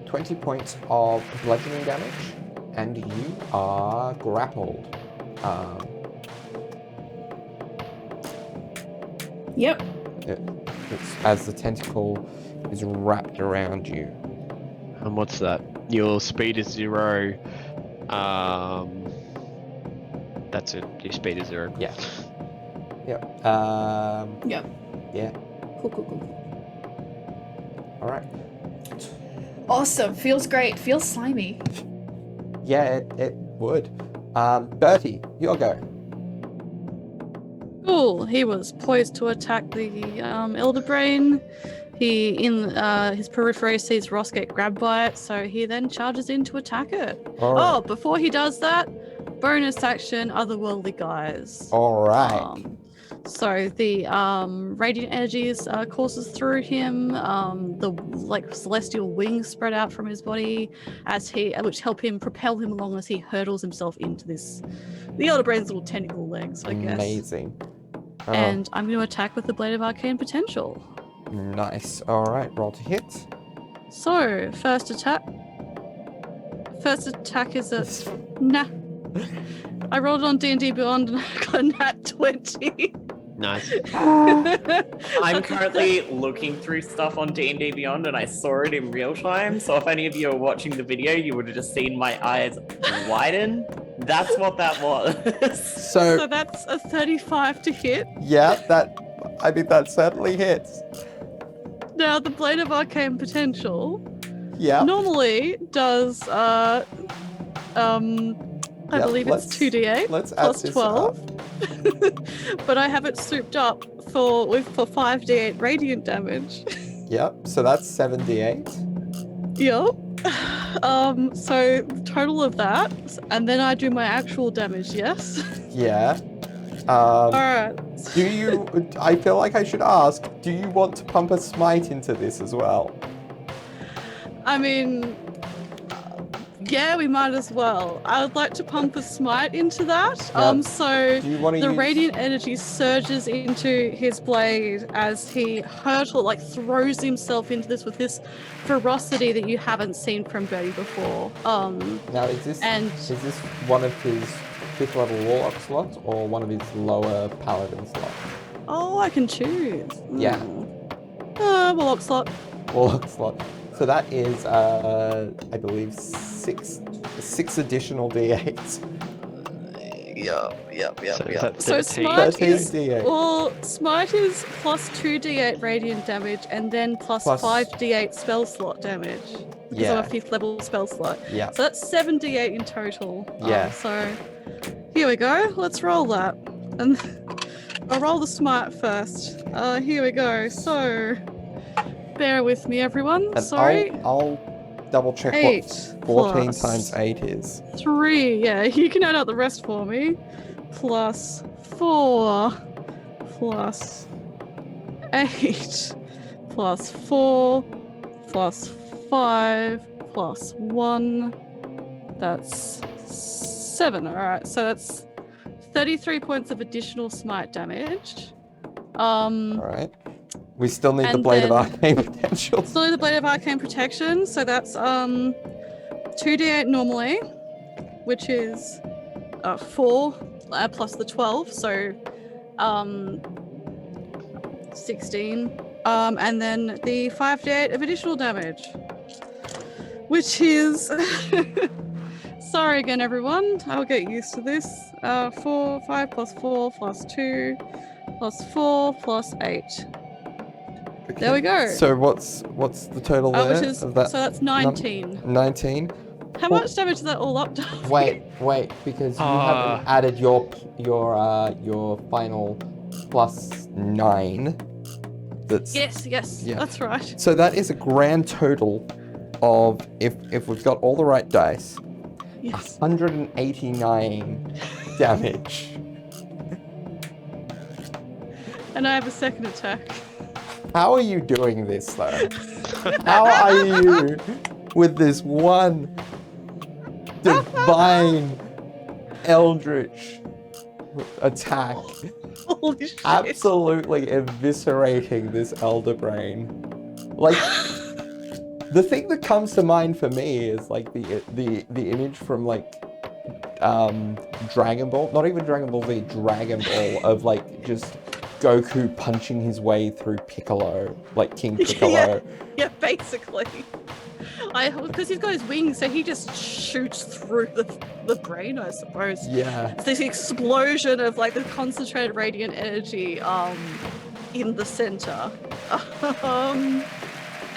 20 points of bludgeoning damage, and you are grappled. Yep. It's as the tentacle is wrapped around you. And what's that? Your speed is 0. That's it. Your speed is 0. Yeah. Yep. Yep. Yeah. Cool. All right. Awesome. Feels great. Feels slimy. Yeah, it would. Bertie, your go. Cool. He was poised to attack the Elder Brain. He, in his periphery, sees Ross get grabbed by it, so he then charges in to attack it. All right. Oh, before he does that, bonus action, Otherworldly Guise. All right. So the radiant energies courses through him. The celestial wings spread out from his body which help him propel him along as he hurtles himself into the Elder Brain's little tentacle legs, I guess. Amazing. And I'm going to attack with the Blade of Arcane Potential. Nice. All right. Roll to hit. So first attack is a nah. I rolled on D&D Beyond and I got a nat 20. Nice. I'm currently looking through stuff on D&D Beyond, and I saw it in real time. So if any of you are watching the video, you would have just seen my eyes widen. That's what that was. So that's a 35 to hit. Yeah, that certainly hits. Now the Blade of Arcane Potential Yeah. normally does I Yep, believe it's 2d8 let's add plus this 12. up. But I have it souped up for 5d8 radiant damage. Yep, so that's 7d8. Yep. So total of that, and then I do my actual damage, yes? Yeah. Alright. Do you, I feel like I should ask, do you want to pump a smite into this as well? I mean, yeah, we might as well. I would like to pump a smite into that. Now, So do you want to the use... radiant energy surges into his blade as he throws himself into this with this ferocity that you haven't seen from Bertie before. Now, is this one of his 5th level warlock slots or one of his lower paladin slots? Oh, I can choose. Yeah. Warlock slot. Warlock slot. So that is, I believe, six additional d8s. Yep. So is that So 13? smite 13 is d8. well, smite is plus 2d8 radiant damage and then plus 5d8 spell slot damage. Because I'm a 5th level spell slot. Yeah. So that's 7d8 in total. Yeah. So here we go. Let's roll that. And I'll roll the smite first. Here we go. So bear with me, everyone. And Sorry. I'll double check 8 what 14 plus times 8 is. 3. Yeah, you can add out the rest for me. Plus 4 plus 8 plus 4 plus 5 plus 1. That's 7. Alright, so that's 33 points of additional smite damage. Alright. We still need the and Blade of then- Arcane Potential. Still need the Blade of Arcane Protection, so that's 2d8 normally, which is 4 plus the 12, so 16. And then the 5d8 of additional damage, which is sorry again, everyone. I'll get used to this. 5 plus 4 plus 2 plus 4 plus 8. There we go. So what's the total there? Which is of that so that's 19. 19. How Well- much damage is that all up to? Wait, because you haven't added your final plus 9. That's Yes, Yeah. that's right. So that is a grand total of, if we've got all the right dice, Yes. 189 damage. And I have a second attack. How are you doing this though? How are you with this one divine eldritch attack? Holy shit. Absolutely eviscerating this elder brain. Like, the thing that comes to mind for me is like the image from like Dragon Ball, not even Dragon Ball Z, Dragon Ball, of like just Goku punching his way through Piccolo, like King Piccolo. Yeah, basically. Because he's got his wings, so he just shoots through the brain, I suppose. Yeah. It's this explosion of like the concentrated radiant energy in the center.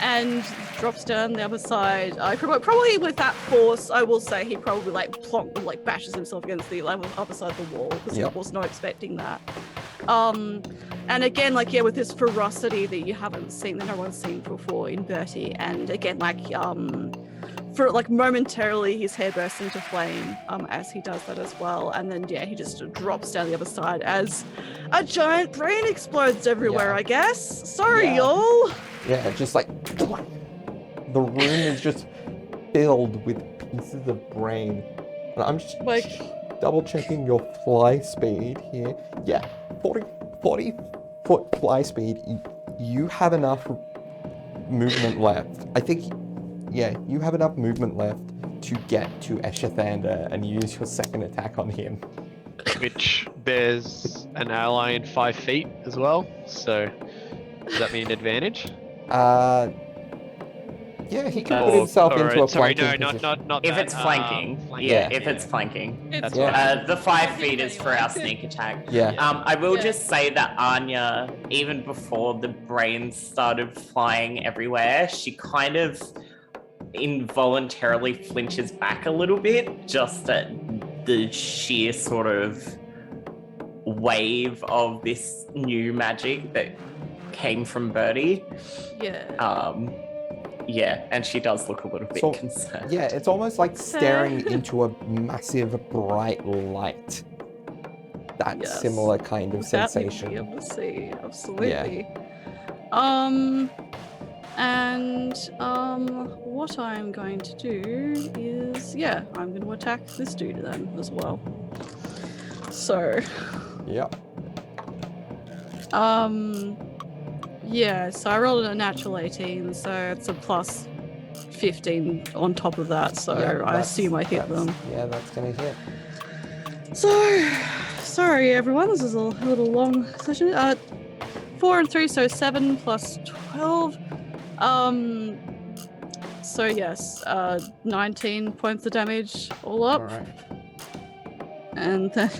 And drops down the other side. Probably with that force, I will say he probably like bashes himself against the other side of the wall because Yep. he was not expecting that. And again, with this ferocity that you haven't seen, that no one's seen before in Bertie, and again, for momentarily his hair bursts into flame as he does that as well, and then he just drops down the other side as a giant brain explodes everywhere. Yeah. I guess. Sorry, Yeah. y'all. Yeah, just like the room is just filled with pieces of brain. And I'm just double checking your fly speed here. Yeah, 40 foot fly speed. You have enough movement left. I think, yeah, you have enough movement left to get to Eshathander and use your second attack on him. which bears an ally in 5 feet as well. So does that mean advantage? Yeah, he can put himself into a sorry, flanking no, position. not If that. it's flanking, Yeah. if it's flanking. That's fine. right. The 5 feet is for our sneak attack. Yeah. I will Yeah. just say that Anya, even before the brains started flying everywhere, she kind of involuntarily flinches back a little bit, just at the sheer sort of wave of this new magic that came from Bertie. Yeah. Yeah, and she does look a little bit So- concerned. Yeah, it's almost like staring into a massive bright light. That Yes. similar kind of That we'd be sensation. able to see, absolutely. And what I'm going to do is, yeah, I'm going to attack this dude then as well. So, Yep. yeah, so I rolled a natural 18, so it's a plus 15 on top of that, so Yeah, I that's- assume I hit that's- them. Yeah, that's gonna hit. So, sorry everyone, this is a little long session. 4 and 3, so 7 plus 12. So yes, 19 points of damage all up. Alright. And then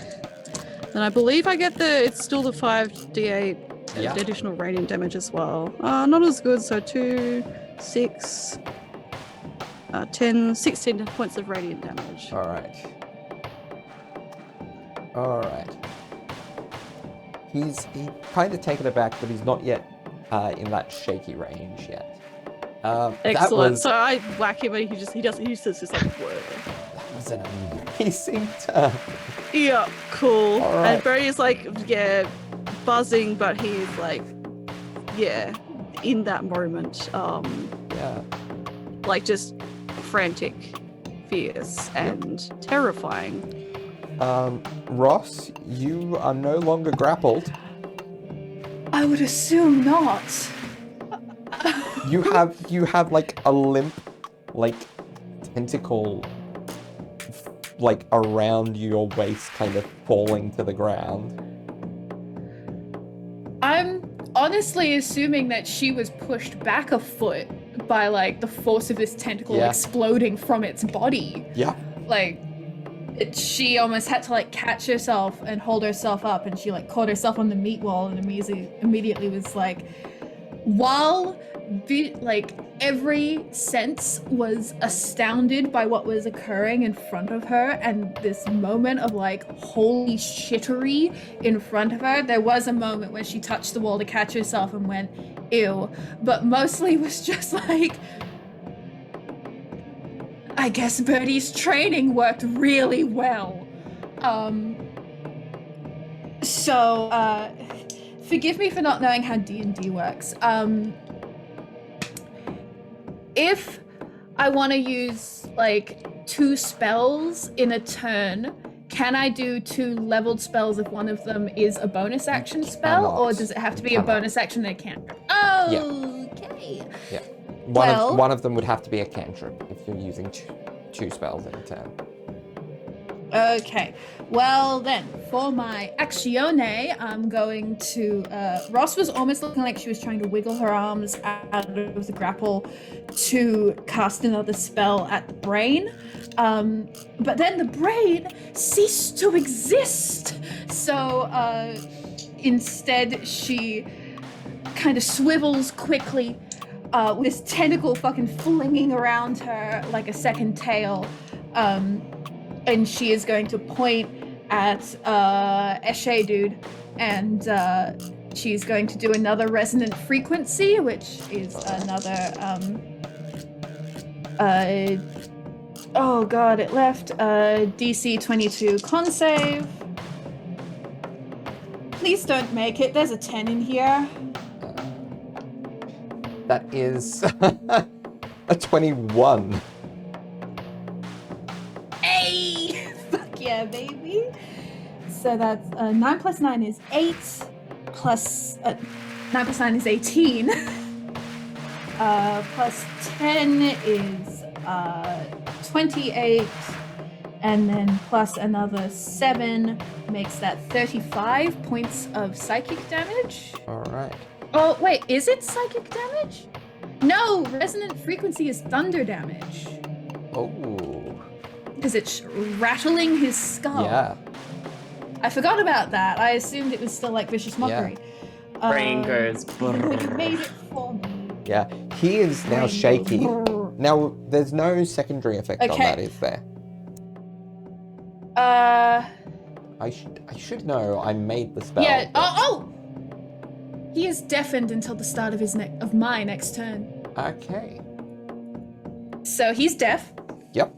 I believe I get it's still the 5d8 Yeah. additional radiant damage as well. Not as good, so 2, 6, 10, 16 points of radiant damage. Alright. Alright. He's kind of taken aback, but he's not yet in that shaky range yet. That Excellent. was, So I whack him and he's just like, whoa. that was an amazing turn. Yeah, cool. All right. And Bertie's like, yeah, buzzing, but he's like, yeah, in that moment, Yeah. like just frantic, fierce, and terrifying. Ross, you are no longer grappled. I would assume not. You have like a limp, like tentacle, like around your waist, kind of falling to the ground. I'm honestly assuming that she was pushed back a foot by like the force of this tentacle Yeah. exploding from its body. Yeah. Like she almost had to like catch herself and hold herself up, and she like caught herself on the meat wall and immediately was like, while like every sense was astounded by what was occurring in front of her, and this moment of like holy shittery in front of her, there was a moment where she touched the wall to catch herself and went ew, but mostly was just like, I guess Bertie's training worked really well. So forgive me for not knowing how D&D works. If I want to use like 2 spells in a turn, can I do 2 leveled spells if one of them is a bonus action spell, cannot. or does it have to be You a cannot. bonus action that can't? Yeah. Okay. One Well- of them would have to be a cantrip if you're using two spells in a turn. Okay. Well then, for my actione, I'm going to. Ross was almost looking like she was trying to wiggle her arms out of the grapple to cast another spell at the brain. But then the brain ceased to exist. So instead, she kind of swivels quickly, with this tentacle fucking flinging around her like a second tail. And she is going to point at Eshe dude, and she's going to do another resonant frequency, which is another oh god, it left DC 22 con save. Please don't make it. There's a 10 in here. That is a 21. Hey! Fuck yeah, baby. So that's 9 plus 9 is 8. Plus 9 plus 9 is 18. Plus 10 is 28. And then plus another 7 makes that 35 points of psychic damage. All right. Oh, wait, is it psychic damage? No, resonant frequency is thunder damage. Oh. Because it's rattling his skull. Yeah. I forgot about that. I assumed it was still like vicious mockery. Brain goes. You made it for me. Yeah. He is now Brain shaky. goes. Now, there's no secondary effect on Okay. that, is there? I should know. I made the spell. Yeah. but- Oh. He is deafened until the start of my next turn. Okay. So he's deaf. Yep.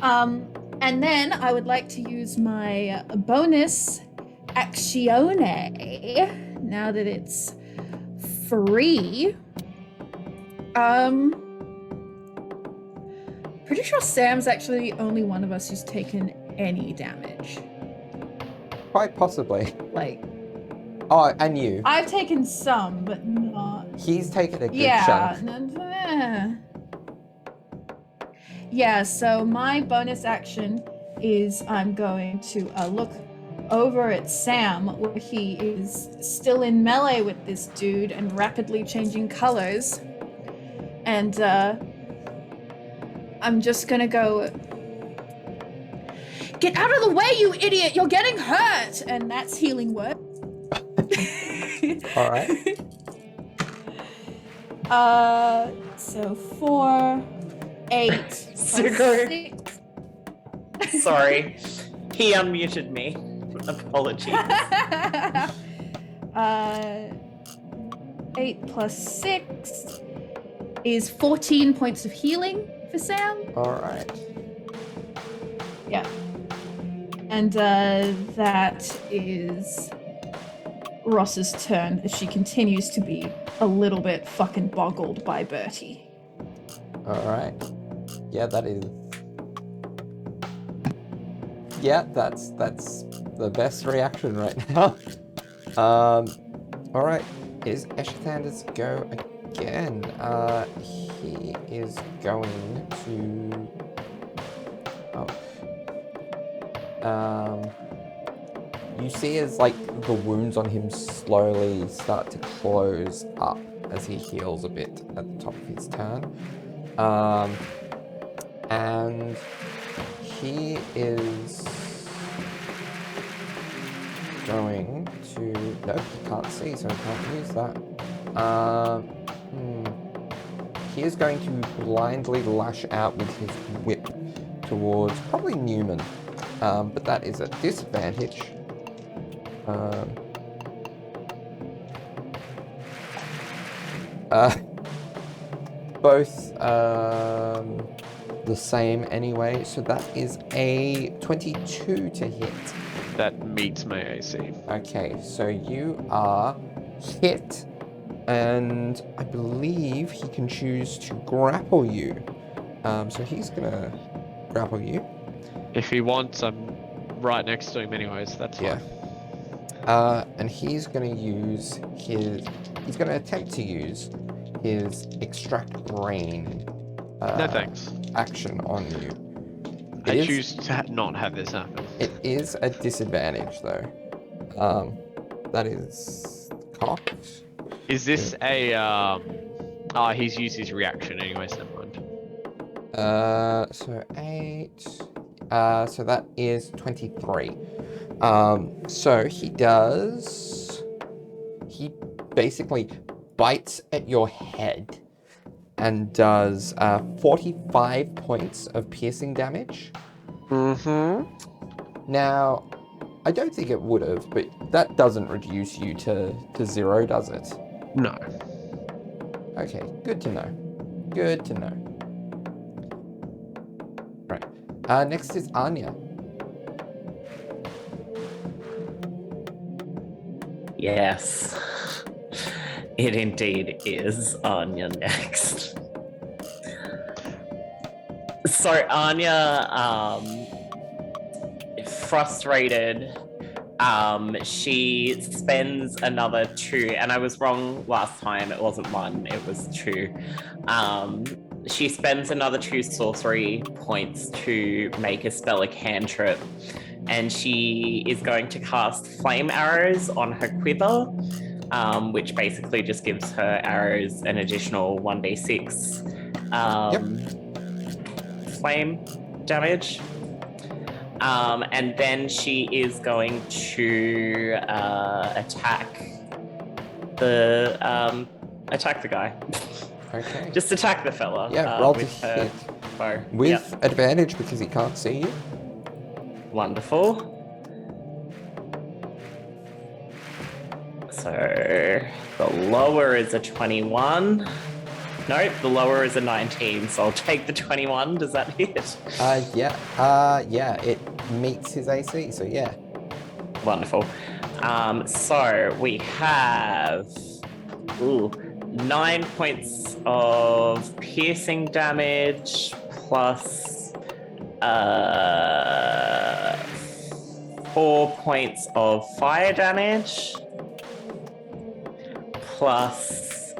And then I would like to use my bonus actione now that it's free. Pretty sure Sam's actually the only one of us who's taken any damage. Quite possibly. Like, Oh, and you. I've taken some, but not. He's taken a good Yeah. chunk. Yeah, so my bonus action is I'm going to look over at Sam, where he is still in melee with this dude and rapidly changing colors. And I'm just gonna go, "Get out of the way, you idiot! You're getting hurt!" And that's healing word. All right. So 4, 8, plus Sugar. 6. Sorry. He unmuted me. Apologies. 8 plus 6 is 14 points of healing for Sam. All right. Yeah. And that is Ross's turn as she continues to be a little bit fucking boggled by Bertie. All right. Yeah, that is. Yeah, that's the best reaction right now. All right. Is Eshathander's go again? He is going to. You see as like the wounds on him slowly start to close up as he heals a bit at the top of his turn. And he is going to, no, he can't see, so he can't use that. He is going to blindly lash out with his whip towards probably Neumann, but that is a disadvantage. Both the same anyway, so that is a 22 to hit. That meets my AC. Okay, so you are hit, and I believe he can choose to grapple you. So he's gonna grapple you. If he wants, I'm right next to him anyways, that's fine. Yeah. And he's gonna use his. He's gonna attempt to use his extract brain. No thanks. Action on you. I It is- choose to not have this happen. It is a disadvantage though. That is cocked. Is this a he's used his reaction anyways, never mind. So 8. So that is 23. So he basically bites at your head and does 45 points of piercing damage. Mm-hmm. Now, I don't think it would have, but that doesn't reduce you to 0, does it? No. Okay, good to know. Good to know. Right. Next is Anya. Yes. It indeed is Anya next. So Anya, frustrated, she spends another 2, and I was wrong last time, it wasn't 1, it was 2. she spends another 2 sorcery points to make a spell a cantrip, and she is going to cast flame arrows on her quiver, which basically just gives her arrows an additional 1d6 flame damage. And then she is going to attack the guy. Okay. Just attack the fella. Yeah, roll to with her hit. bow. With Yep. advantage because he can't see you. Wonderful. So the lower is a 21. Nope, the lower is a 19, so I'll take the 21. Does that hit? Yeah, it meets his AC, so yeah. Wonderful. So we have 9 points of piercing damage plus 4 points of fire damage plus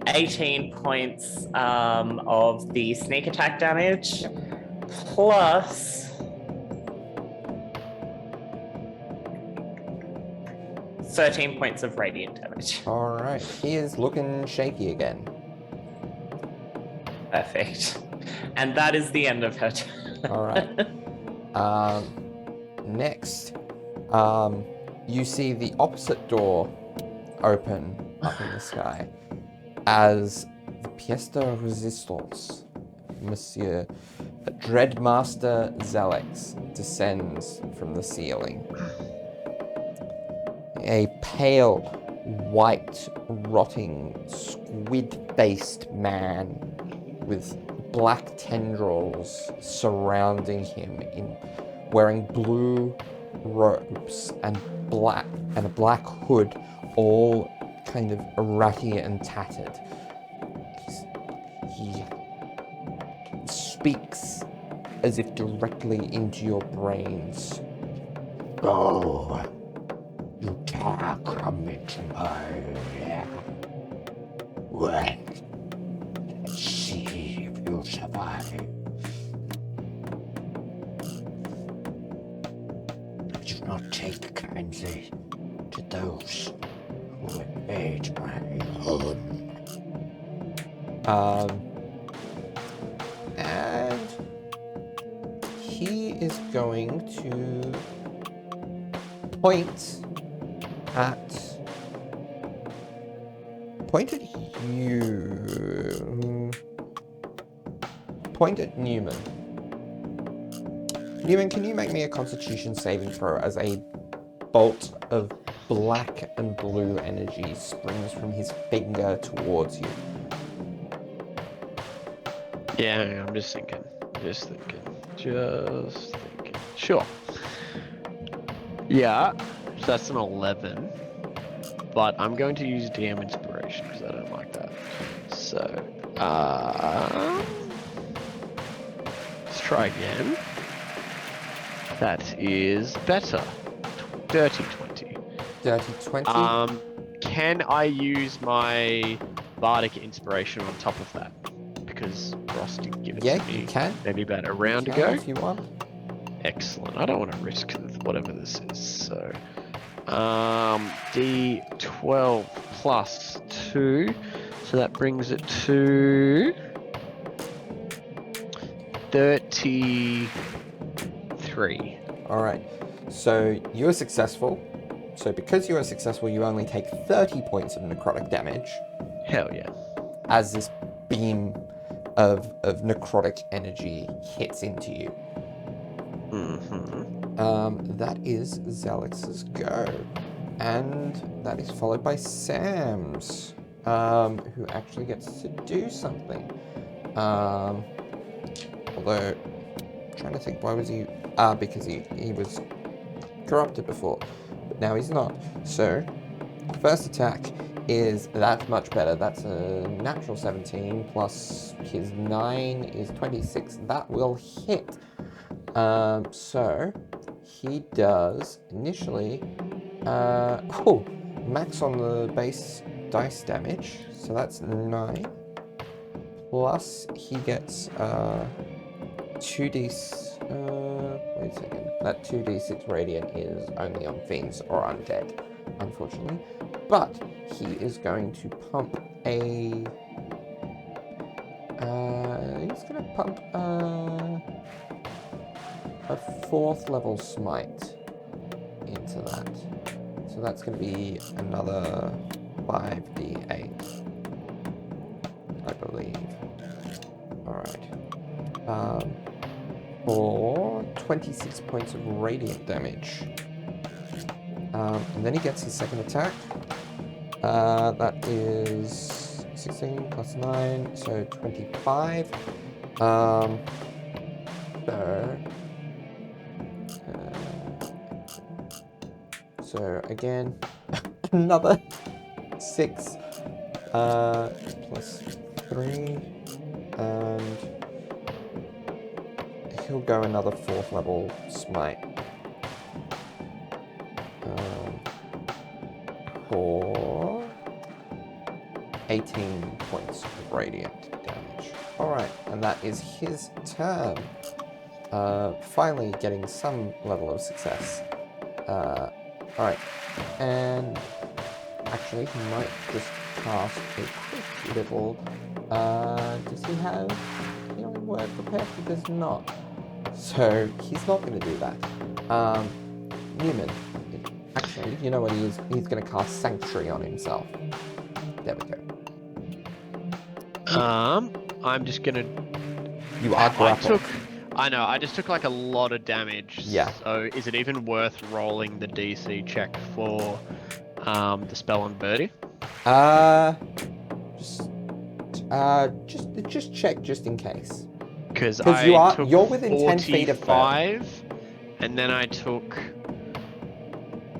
18 points of the sneak attack damage plus 13 points of radiant damage. Alright, he is looking shaky again. Perfect. And that is the end of her turn. Alright. Next, you see the opposite door open up in the sky as the pièce de résistance, Monsieur Dreadmaster Zelex, descends from the ceiling. A pale, white, rotting, squid-faced man with black tendrils surrounding him, wearing blue robes and a black hood, all kind of ratty and tattered. He speaks as if directly into your brains. Go. You can't come into mine. Wait. Let's see if you survive. Do not take kindly to those who invade my home. And he is going to point at Neumann. Neumann, can you make me a Constitution saving throw as a bolt of black and blue energy springs from his finger towards you? Yeah, I'm just thinking. Sure. Yeah, so that's an 11. But I'm going to use DM Inspiration because I don't like that. So, let's try again. That is better. Dirty 20. Dirty 20? Can I use my Bardic Inspiration on top of that? Because Ross didn't give it to me. You can. Maybe about a round You ago. can if you want. Excellent. I don't want to risk whatever this is. So, D12 plus 2. So that brings it to 33. Alright. So you are successful. So because you are successful, you only take 30 points of necrotic damage. Hell yeah. As this beam of necrotic energy hits into you. That is Zelix's go. And that is followed by Sam's, who actually gets to do something. Although, I'm trying to think, why was he... because he was corrupted before, but now he's not. So, first attack is, that's much better. That's a natural 17 plus his 9 is 26. That will hit. So he does initially, max on the base dice damage, so that's 9. Plus, he gets 2d. Wait a second. That 2d6 radiant is only on fiends or undead, unfortunately. But he is going to pump a. He's going to pump a 4th level smite into that. So that's going to be another 5d8, I believe. Alright. For 26 points of radiant damage. And then he gets his second attack. That is 16 plus 9, so 25. So again, another 6 plus 3, and he'll go another 4th level smite for 18 points of radiant damage. Alright, and that is his turn. Finally getting some level of success. Alright, and actually he might just cast a quick little, does he have healing word prepared? He does not. So he's not going to do that. Neumann, actually, you know what he is? He's going to cast Sanctuary on himself. There we go. I'm just gonna. You are grappled. I just took like a lot of damage. Yeah. So is it even worth rolling the DC check for the spell on Bertie? Just check just in case. Because you're within 10 feet of Bertie. And then I took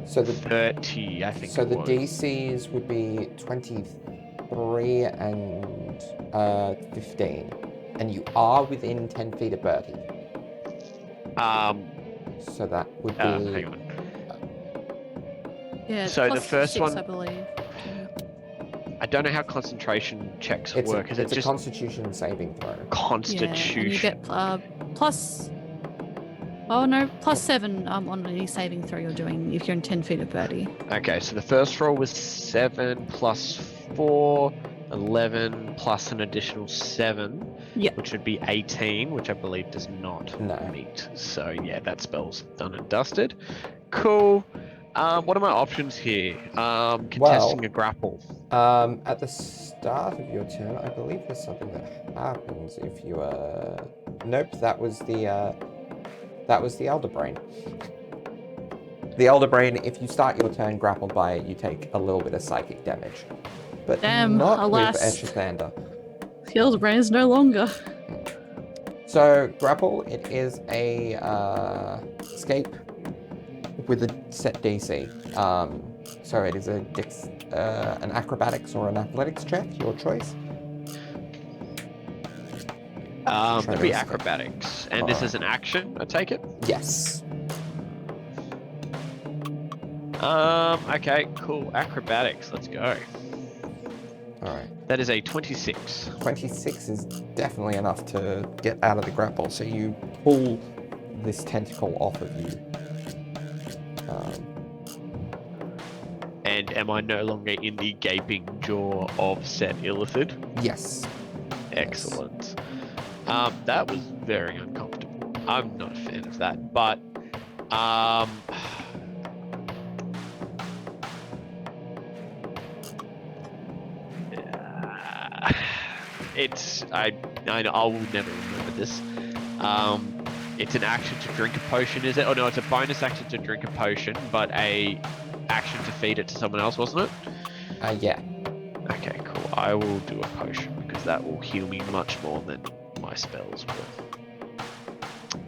so the 30, I think. So it the was. DCs would be 23 and 15, and you are within 10 feet of Bertie. So that would be. Hang on. Yeah. So the plus first 6, one- I believe. I don't know how concentration checks work. Is it It's a just Constitution saving throw. Constitution? Yeah, and you get plus. Oh no, plus 7 on any saving throw you're doing if you're in 10 feet of Bertie. Okay, so the first roll was 7 plus 4, 11 plus an additional 7, Yep. which would be 18, which I believe does not meet. So yeah, that spell's done and dusted. Cool. What are my options here? Contesting a grapple. At the start of your turn, I believe there's something that happens if you Nope, that was the Elder Brain. The Elder Brain, if you start your turn grappled by it, you take a little bit of psychic damage. But Damn, not alas. with Eshathander. The Elder Brain is no longer. So, grapple, it is a escape with a set DC. So it is an acrobatics or an athletics check, your choice. It'd be acrobatics. And this is an action, I take it? Yes. Okay, cool. Acrobatics, let's go. Alright. That is a 26. 26 is definitely enough to get out of the grapple, so you pull this tentacle off of you. And am I no longer in the gaping jaw of said Illithid? Yes. Excellent. That was very uncomfortable. I'm not a fan of that, but it's I will never remember this. It's an action to drink a potion, is it? Oh no, it's a bonus action to drink a potion, but a action to feed it to someone else, wasn't it? Yeah. Okay, cool. I will do a potion because that will heal me much more than my spells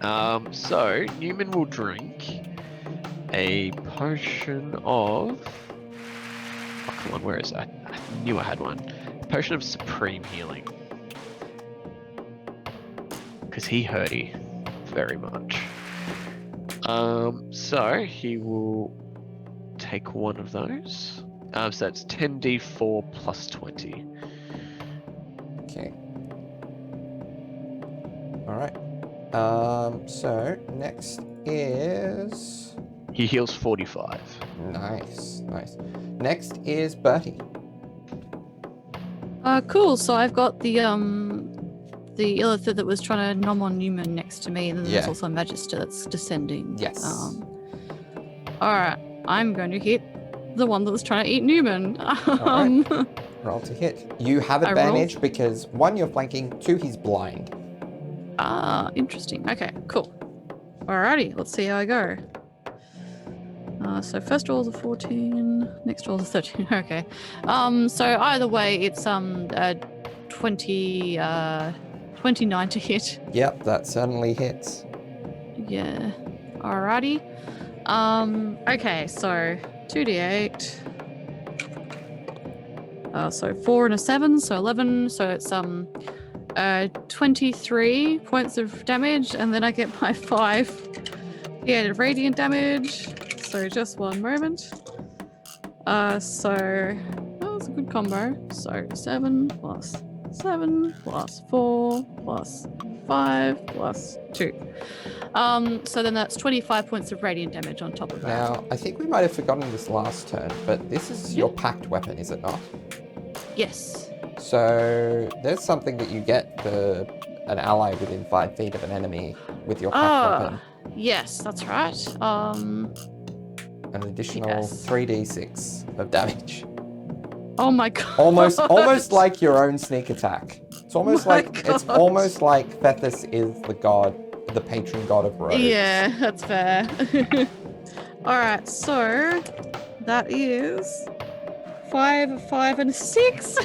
will. So Neumann will drink a potion of. Oh come on, where is that? I knew I had one. A potion of supreme healing. Because he hurty very much. So he will take one of those. So that's 10d4 plus 20. Okay. All right. So next is He heals 45. nice. Next is Bertie. Cool. So I've got the Illithid that was trying to nom on Neumann next to me, and then there's Yeah. also a Magister that's descending. Yes. Alright, I'm going to hit the one that was trying to eat Neumann. Roll to hit. You have I rolled. advantage because 1, you're flanking, 2, he's blind. Interesting. Okay, cool. Alrighty, let's see how I go. So first roll is a 14, next roll is a 13. Okay. So either way, it's 29 to hit. Yep, that certainly hits. Yeah. Alrighty. Okay, so 2d8. So 4 and a 7, so 11. So it's 23 points of damage, and then I get my 5 d8 of radiant damage. So just one moment. So that was a good combo. So 7 plus 7 plus 4 plus 5 plus 2. So then that's 25 points of radiant damage on top of that. Now, I think we might have forgotten this last turn, but this is your packed weapon, is it not? Yes. So there's something that you get for an ally within 5 feet of an enemy with your packed weapon. Yes, that's right. An additional Yes. 3d6 of damage. Oh my god. Almost like your own sneak attack. It's almost My like God. it's almost like Thethys is the god, the patron god of rogues. Yeah, that's fair. Alright, so that is 5, 5, and 6.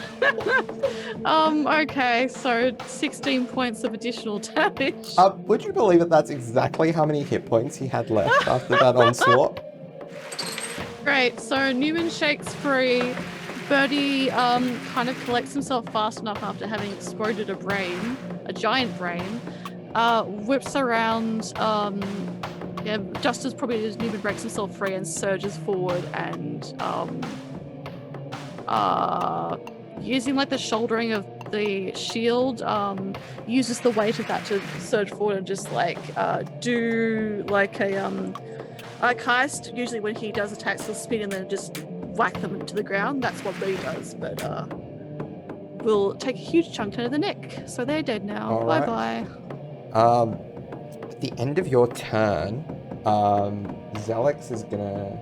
Okay, so 16 points of additional damage. Would you believe it? That's exactly how many hit points he had left after that onslaught. Great, so Neumann shakes free. Bertie kind of collects himself fast enough after having exploded a giant brain, whips around, just as probably as Neumann breaks himself free and surges forward and using like the shouldering of the shield, uses the weight of that to surge forward and just like do like a Heist. Usually when he does attacks, he'll spin and then just whack them into the ground. That's what Bertie does, but will take a huge chunk out of the neck. So they're dead now. All right. Bye-bye. At the end of your turn, Zelix is gonna...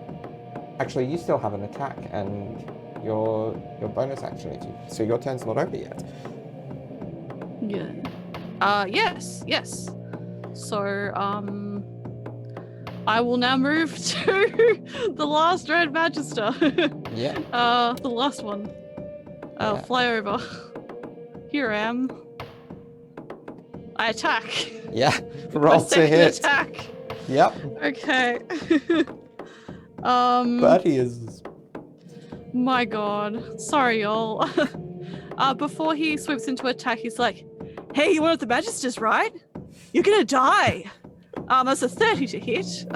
Actually, you still have an attack and your bonus action, so your turn's not over yet. Yeah. Yes. So, I will now move to the last Red Magister. Yeah. The last one. I'll Yeah. fly over. Here I am. I attack. Yeah. My Roll to second hit. attack. Yep. Okay. Bertie is... My god. Sorry, y'all. Before he swoops into attack, he's like, hey, you're one of the Magisters, right? You're gonna die. That's a 30 to hit.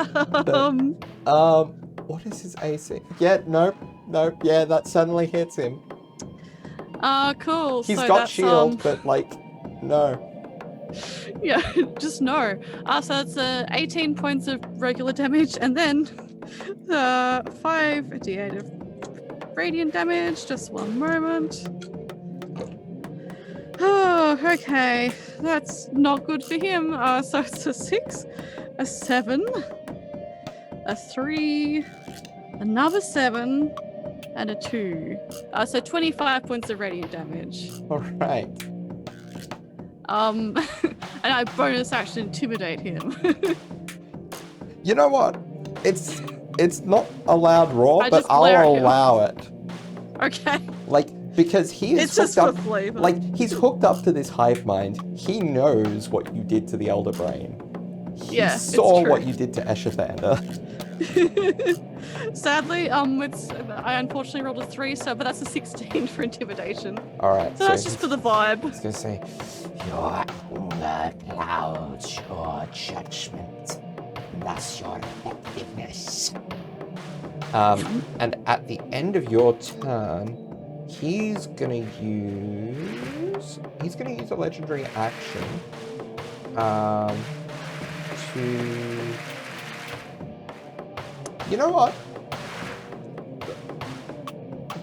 What is his AC? Yeah, nope. Yeah, that suddenly hits him. Cool. He's so got that's, shield, but like, no. Yeah, just no. So it's 18 points of regular damage, and then 5 d8 of radiant damage. Just one moment. Oh, okay. That's not good for him. So it's a 6, a 7, a 3, another 7, and a 2. So 25 points of radiant damage. All right. And I bonus action intimidate him. You know what? It's not a loud roar, I but just glare at I'll him. allow it. Okay. Like, because he is It's just hooked for up. flavor. Like, he's hooked up to this hive mind. He knows what you did to the Elder Brain. He Yeah, it's saw true. what you did to Eshathander. Sadly, I unfortunately rolled a 3, but that's a 16 for intimidation. All right. So that's just for the vibe. He's gonna say, "Your anger clouds your judgment, thus your effectiveness." And at the end of your turn, he's gonna use a legendary action to. You know what?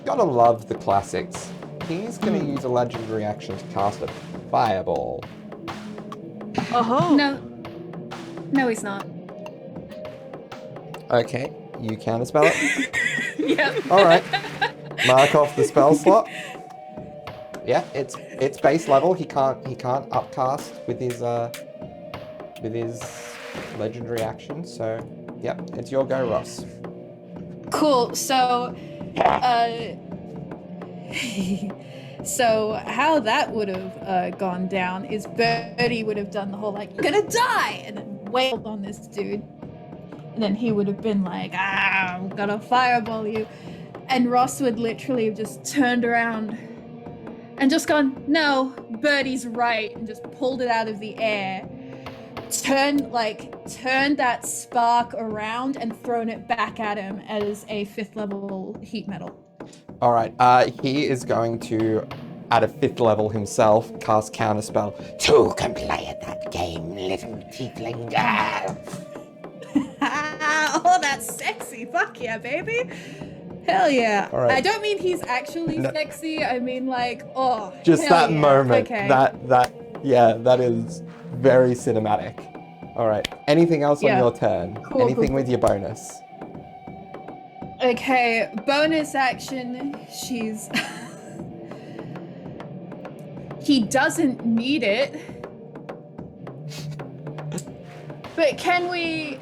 Gotta love the classics. He's gonna use a legendary action to cast a fireball. Oh. No, he's not. Okay, you counterspell it. Yep. All right. Mark off the spell slot. Yeah, it's base level. He can't upcast with his legendary action. So, yep, it's your go, Ross. Cool. So, so how that would have gone down is Bertie would have done the whole like, "You're gonna die," and then wailed on this dude, and then he would have been like, I'm gonna fireball you, and Ross would literally have just turned around and just gone, "No, Bertie's right," and just pulled it out of the air, turned that spark around and thrown it back at him as a 5th level heat metal. All right. He is going to, at a 5th level himself, cast counterspell. Two can play at that game, little tiefling. Oh, that's sexy. Fuck yeah, baby. Hell yeah. All right. I don't mean he's actually sexy. I mean like, oh. Just hell that yeah. moment. Okay. That is very cinematic. All right. Anything else on Yeah. your turn? Cool, Anything cool. with your bonus? Okay, bonus action. She's. He doesn't need it. But can we.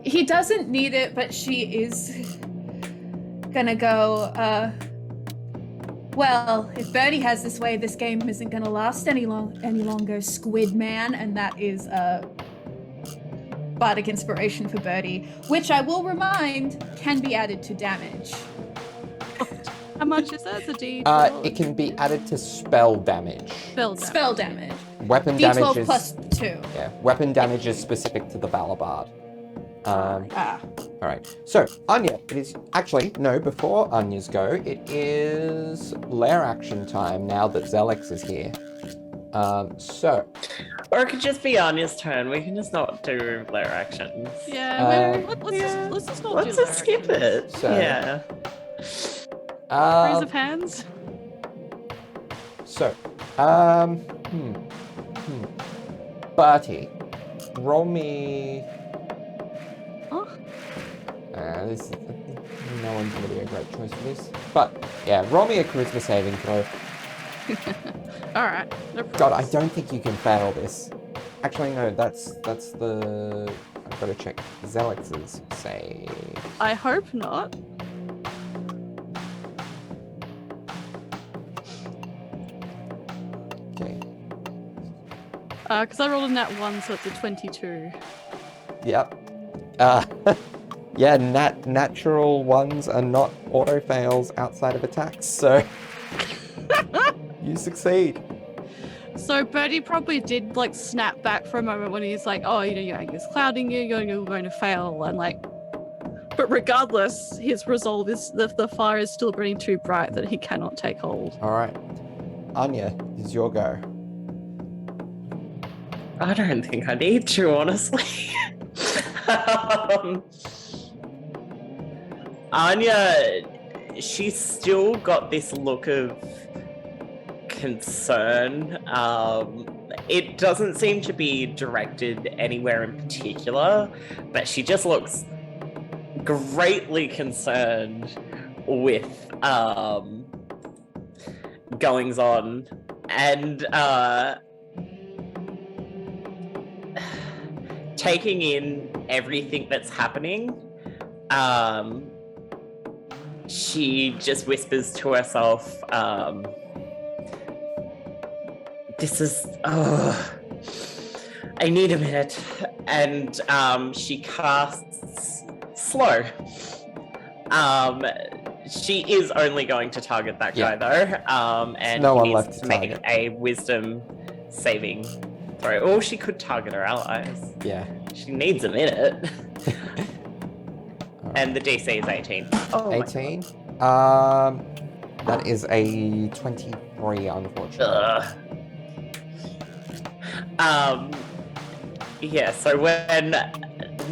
He doesn't need it, but she is gonna go, well, if Bertie has this way, this game isn't gonna last any longer, Squid Man, and that is bardic inspiration for Bertie, which I will remind can be added to damage. How much is that? It's a D12? It can be added to spell damage. Spell damage. Weapon damage D12 is plus 2. yeah. Weapon damage is specific to the Valabard. All right. So Anya, it is actually no. Before Anya's go, it is lair action time now that Zelix is here. So. Or it could just be Anya's turn. We can just not do lair actions. Yeah, let's just not Let's do just skip it. So- Yeah. Raise of hands. So, Bertie, roll me. Oh. This is, no one's gonna be a great choice for this, but yeah, roll me a charisma saving throw. All right. No God, I problems. don't think you can fail this. Actually, no, that's the. I've got to check Zelix's save. I hope not. Okay. Because I rolled a nat 1, so it's a 22. Yep. Yeah, natural ones are not auto fails outside of attacks, so you succeed. So Bertie probably did like snap back for a moment when he's like, "Oh, your anger's clouding you. You're going to fail," and like. But regardless, his resolve is the fire is still burning too bright that he cannot take hold. All right, Anya, is your go. I don't think I need to, honestly. Anya, she's still got this look of concern. It doesn't seem to be directed anywhere in particular, but she just looks greatly concerned with goings on, and taking in everything that's happening. She just whispers to herself, this is, I need a minute. And she casts slow. She is only going to target that guy though. And No one needs left to make target. a wisdom saving throw. Or she could target her allies. Yeah. She needs a minute. All And the DC is 18. Oh, my 18. That is a 23, unfortunately. Ugh. Yeah, so when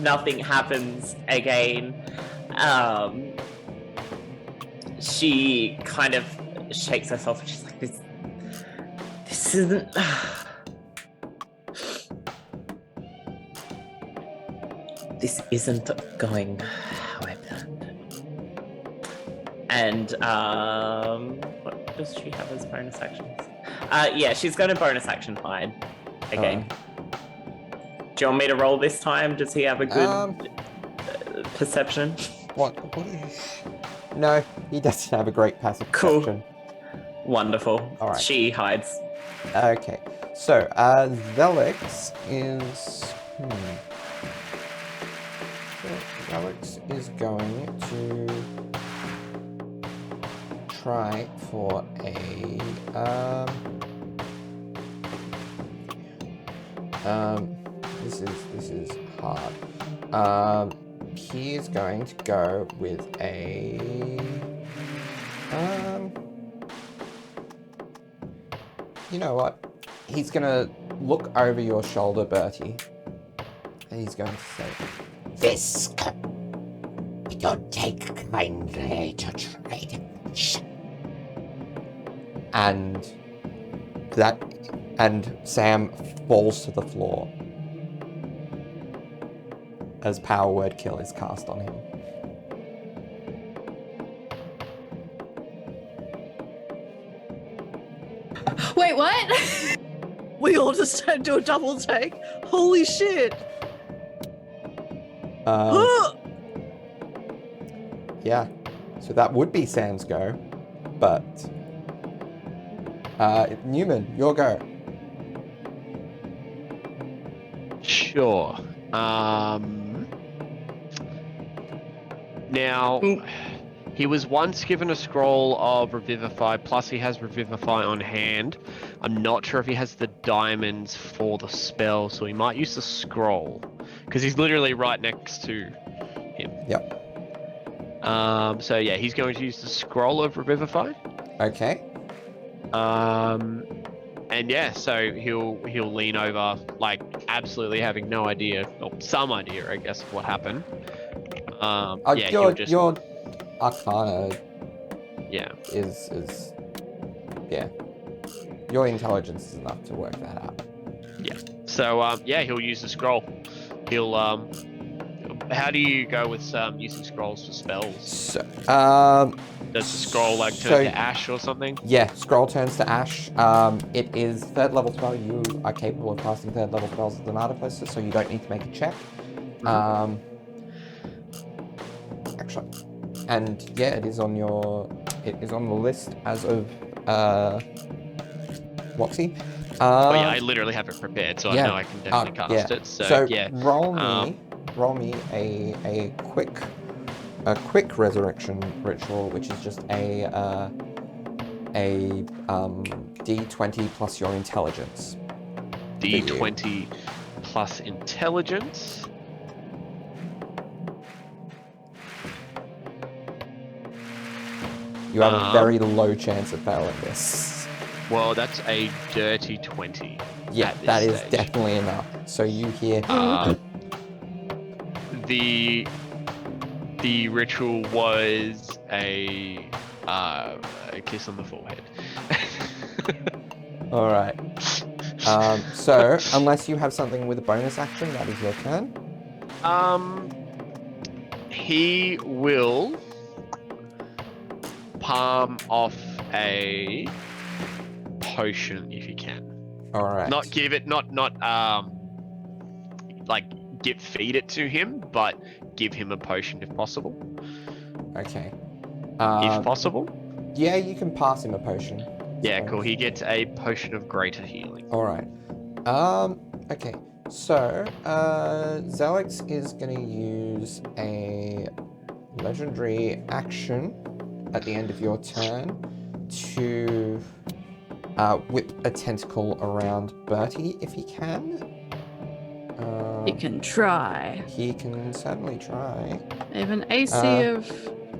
nothing happens again, she kind of shakes herself and she's like, this isn't... This isn't going how I planned. And, what does she have as bonus actions? Yeah, she's going to bonus action hide again. Do you want me to roll this time? Does he have a good perception? What is... No, he doesn't have a great passive Cool. perception. Wonderful. All right. She hides. Okay, so Zelix is... So Zelix is going to try for a... This is hard. He is going to go with a... You know what? He's gonna look over your shoulder, Bertie, and he's going to say, "This we don't take kindly to trade." And Sam falls to the floor as Power Word Kill is cast on him. Wait, what? We all just had to do a double take. Holy shit! Yeah, so that would be Sam's go, but Neumann, your go. Sure. Now, he was once given a scroll of Revivify, plus he has Revivify on hand. I'm not sure if he has the diamonds for the spell, so he might use the scroll, because he's literally right next to him. Yep. So yeah, he's going to use the scroll of Revivify. Okay. And yeah, so he'll lean over, like absolutely having no idea, or some idea, I guess, of what happened. Yeah, he'll just... your Arcana Yeah. is yeah. Your intelligence is enough to work that out. Yeah. So yeah, he'll use the scroll. He'll how do you go with using scrolls for spells? So, Does the scroll like so- turn to ash or something? yeah, scroll turns to ash. It is 3rd level spell. You are capable of casting 3rd level spells as an artificer, so you don't need to make a check. Actually, and yeah, it is on the list as of Woxy. Oh yeah, I literally have it prepared, so yeah. I know I can definitely cast it. So yeah. roll me a quick resurrection ritual, which is just a D20 plus your intelligence. D20 plus intelligence. You have a very low chance of failing this. Well, that's a dirty 20. Yeah, at this that is stage. definitely enough. So you hear The ritual was a kiss on the forehead. all right. So unless you have something with a bonus action, that is your turn. He will palm off a potion if he can. All right. Not give it, not like feed it to him, but give him a potion if possible. Okay. If possible. Yeah, you can pass him a potion. Yeah, cool. He gets a potion of greater healing. All right. Okay. So, Zelix is going to use a legendary action at the end of your turn to whip a tentacle around Bertie if he can. can try. He can certainly try. I have an AC of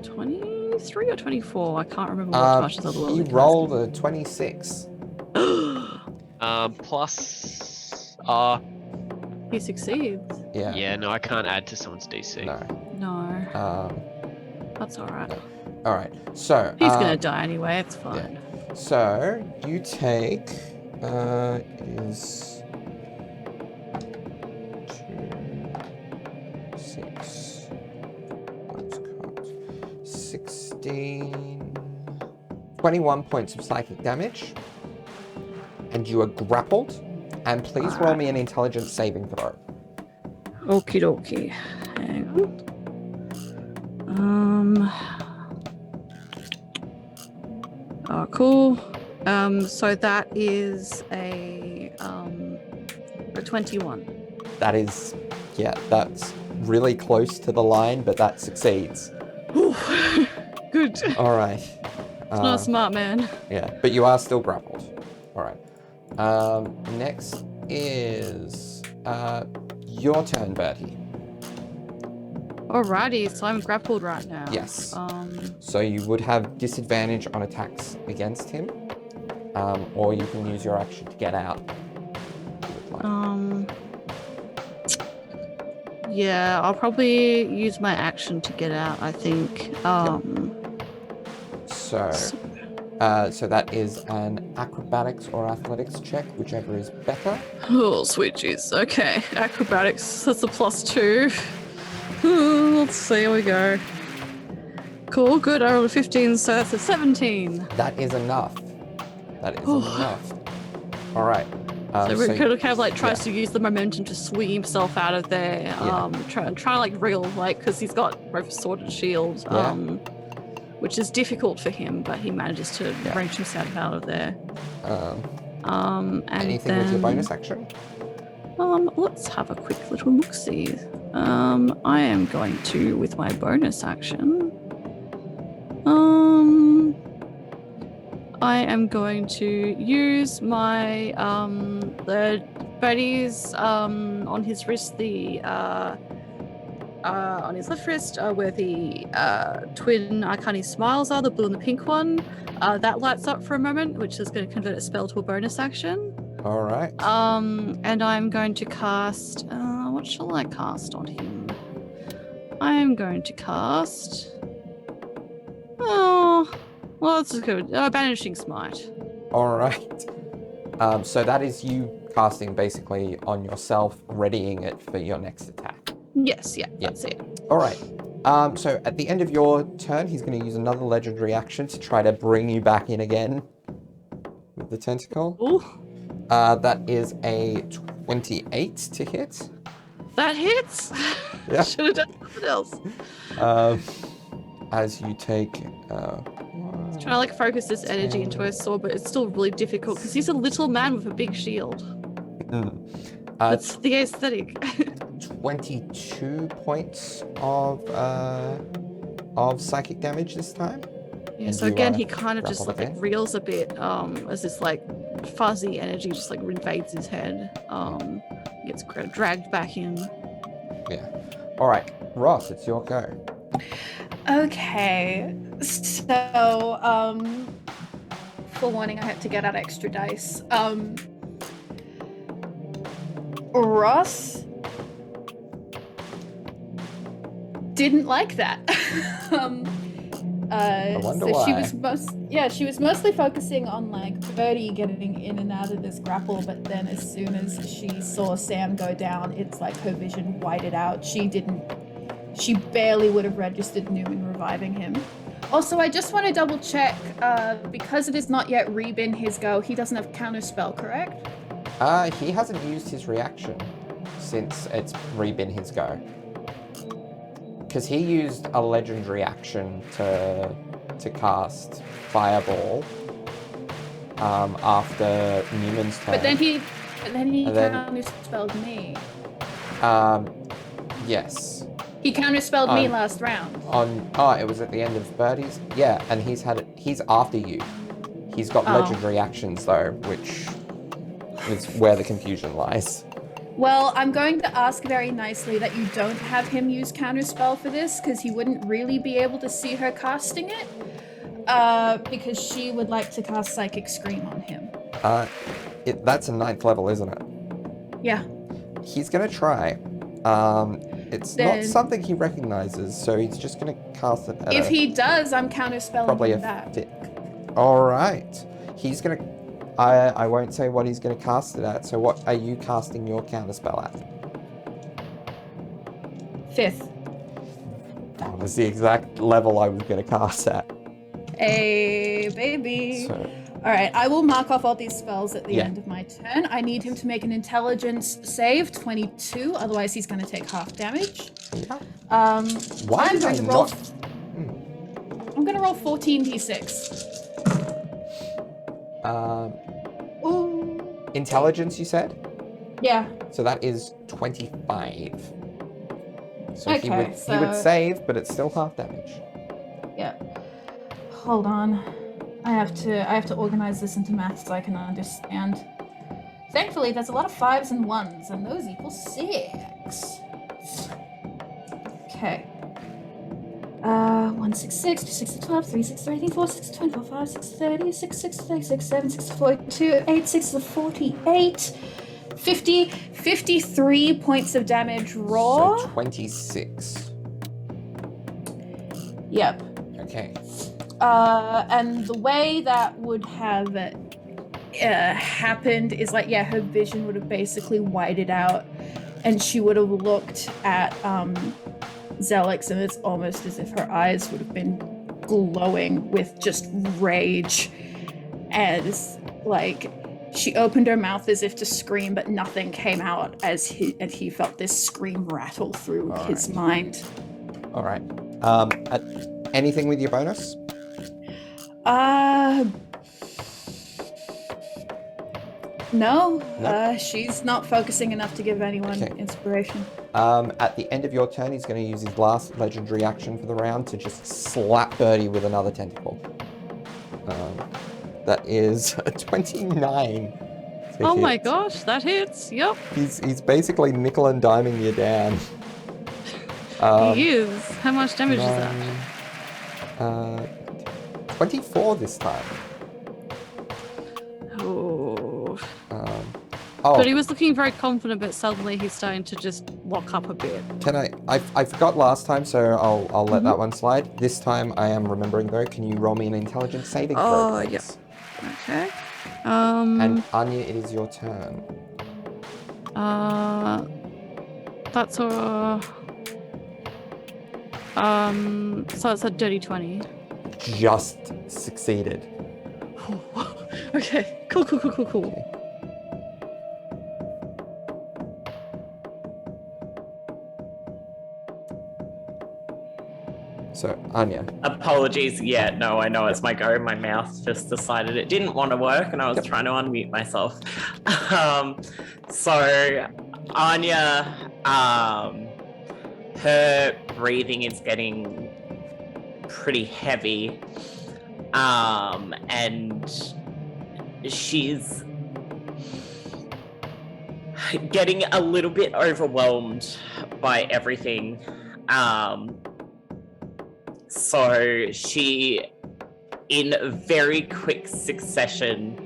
23 or 24. I can't remember what much is other He rolled a 26. Plus. He succeeds. Yeah. Yeah, no, I can't add to someone's DC. No. No. That's alright. No. All right. So He's gonna die anyway. It's fine. So you take is 2, 6, let's cut 16, 21 points of psychic damage, and you are grappled. And please roll me an intelligence saving throw. Okie dokie. Hang on. Oh, cool. So that is a 21. That is, yeah, that's really close to the line, but that succeeds. Good. All right. It's not a smart man. Yeah, but you are still grappled. All right. Next is your turn, Bertie. Alrighty, so I'm grappled right now. Yes. So you would have disadvantage on attacks against him, or you can use your action to get out. if you would like. Yeah, I'll use my action to get out, I think. So that is an acrobatics or athletics check, whichever is better. Oh, sweet jeez. Okay, acrobatics, that's a +2. Let's see, here we go. Cool, good. I rolled a 15, so that's a 17. That is enough. That is enough. All right. So Rick kind of like tries to use the momentum to swing himself out of there. Try to like wriggle, like, because he's got both sword and shield, which is difficult for him, but he manages to wrench himself out of there. And anything with your bonus action? Let's have a quick little look-see. I am going to, with my bonus action, I am going to use my the Bertie's on his wrist, on his left wrist, where the twin Arcani smiles are, the blue and the pink one. That lights up for a moment, which is going to convert a spell to a bonus action. All right. And I'm going to cast. What shall I cast on him? I am going to cast. Oh, well, let's just go. Banishing Smite. All right. So that is you casting basically on yourself, readying it for your next attack. Yes, that's it. All right. So at the end of your turn, he's going to use another legendary action to try to bring you back in again with the tentacle. Ooh. That is a 28 to hit. That hits. Yeah. Should have done something else. As you take. Trying to like focus this energy into his sword, but it's still really difficult because he's a little man with a big shield. That's the aesthetic. 22 points of psychic damage this time. Yeah, And so you, again, he kind of just grappled like again? reels a bit as this like fuzzy energy just like invades his head. Gets dragged back in. Yeah. All right, Ross, it's your go. Okay, so for warning, I have to get out extra dice. Ross didn't like that. I wonder so why. she was mostly focusing on like Bertie getting in and out of this grapple, but then as soon as she saw Sam go down, it's like her vision whited out. She barely would have registered Neumann reviving him. Also, I just want to double check, because it is not yet re-been his go, he doesn't have counterspell, correct? He hasn't used his reaction since it's re-been his go. Because he used a legendary action to cast Fireball after Neumann's turn. But then he counterspelled me. Yes. He counterspelled me last round. It was at the end of Bertie's? Yeah, and he's after you. He's got legendary actions though, which is where the confusion lies. Well, I'm going to ask very nicely that you don't have him use counterspell for this, because he wouldn't really be able to see her casting it. Because she would like to cast Psychic Scream on him. That's a 9th level, isn't it? Yeah. He's gonna try. It's not something he recognizes, so he's just gonna cast it at If he does, I'm counterspelling probably him a back. thick. Alright. He's gonna... I won't say what he's gonna cast it at, so what are you casting your counterspell at? 5th. That was the exact level I was gonna cast at. Hey, baby. So, Alright, I will mark off all these spells at the Yeah. end of my turn. I need him to make an intelligence save, 22, otherwise he's going to take half damage. yeah. Why I'm did going I to roll... not- I'm going to roll 14d6. Ooh. Intelligence, you said? Yeah. So that is 25. So he Okay, would so- save, but it's still half damage. Yeah. Hold on. I have to organize this into math so I can understand. Thankfully, there's a lot of 5s and 1s, and those equal 6. Okay. 1, 6, 6, 2, 6, 12, 3, 6, 18, 4, 6, 24, 5, 6, 30, 6, 6, 36, 7, 6, 42, 8, 6, 48, 50, 53 points of damage raw. So 26. Yep. Okay. And the way that would have happened is like, yeah, her vision would have basically whited out, and she would have looked at Zelix, and it's almost as if her eyes would have been glowing with just rage, as like she opened her mouth as if to scream, but nothing came out as he felt this scream rattle through his mind. All right. Anything with your bonus? No. She's not focusing enough to give anyone Okay. inspiration. At the end of your turn, he's going to use his last legendary action for the round to just slap Bertie with another tentacle. That is a 29. to Oh my hit. gosh, that hits. Yep. He's basically nickel and diming you down. He is. How much damage is that? 24 this time. Oh. Oh, But he was looking very confident, but suddenly he's starting to just lock up a bit. can I forgot last time, so I'll let that one slide. This time I am remembering though. Can you roll me an intelligence saving throw, please? Yep. Okay. And Anya, it is your turn. That's a so it's a dirty 20. Just succeeded. Okay. Cool. Okay. So, Anya. Apologies. Yeah, no, I know it's my go. My mouth just decided it didn't want to work, and I was trying to unmute myself. So, Anya, her breathing is getting pretty heavy, and she's getting a little bit overwhelmed by everything. So she, in very quick succession,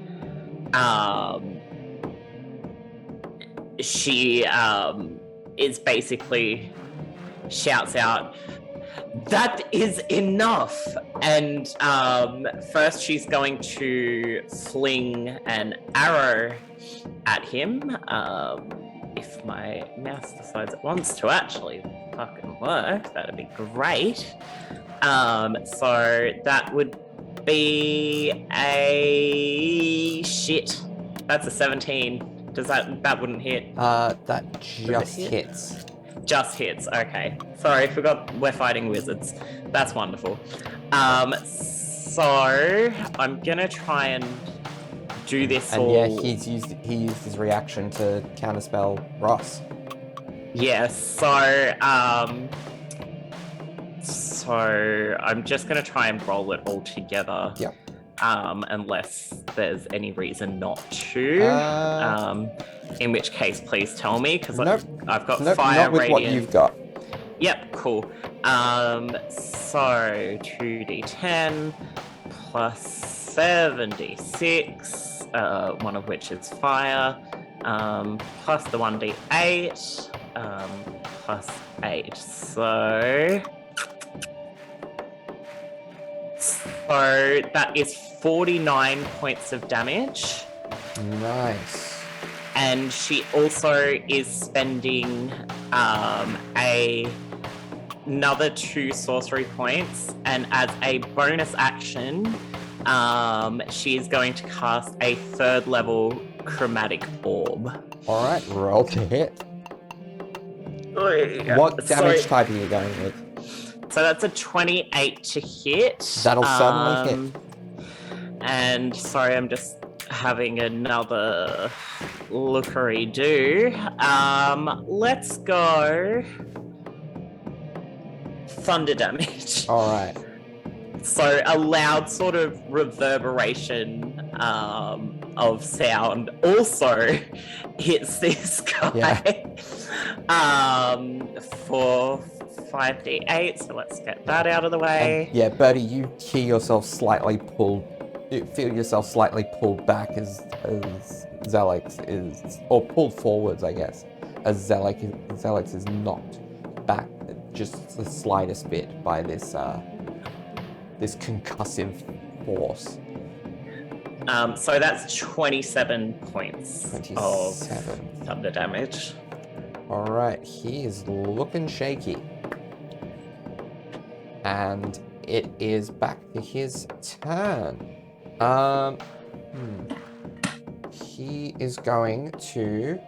she is basically shouts out, "That is enough!" And first she's going to fling an arrow at him. If my mouse decides it wants to actually fucking work, that'd be great. So that would be a shit. That's a 17. Does that wouldn't hit? That just hit? hits. Just hits. Okay. Sorry, forgot we're fighting wizards. That's wonderful. So I'm gonna try and do this And all. yeah, he used his reaction to counterspell Ross. Yeah, so I'm just gonna try and roll it all together. Yep. unless there's any reason not to. In which case, please tell me, because Nope. I've got Nope, fire, not with radiant. what you've got. Yep, cool. So 2d10 plus 7d6, one of which is fire, plus the 1d8, plus 8. So that is 49 points of damage. Nice. And she also is spending another 2 sorcery points, and as a bonus action, she is going to cast a 3rd level chromatic orb. Alright, roll to hit. What damage type are you going with? So that's a 28 to hit. That'll certainly hit. And sorry, I'm just having another lookery do. Let's go thunder damage. Alright. So a loud sort of reverberation of sound also hits this guy. For 5d8, so let's get that out of the way. And, yeah, Bertie, you feel yourself slightly pulled back as Zelix is, or pulled forwards, I guess, as Zelix is knocked back just the slightest bit by this this concussive force. So that's 27 points 27. of thunder damage. Alright, he is looking shaky. And it is back to his turn. He is going to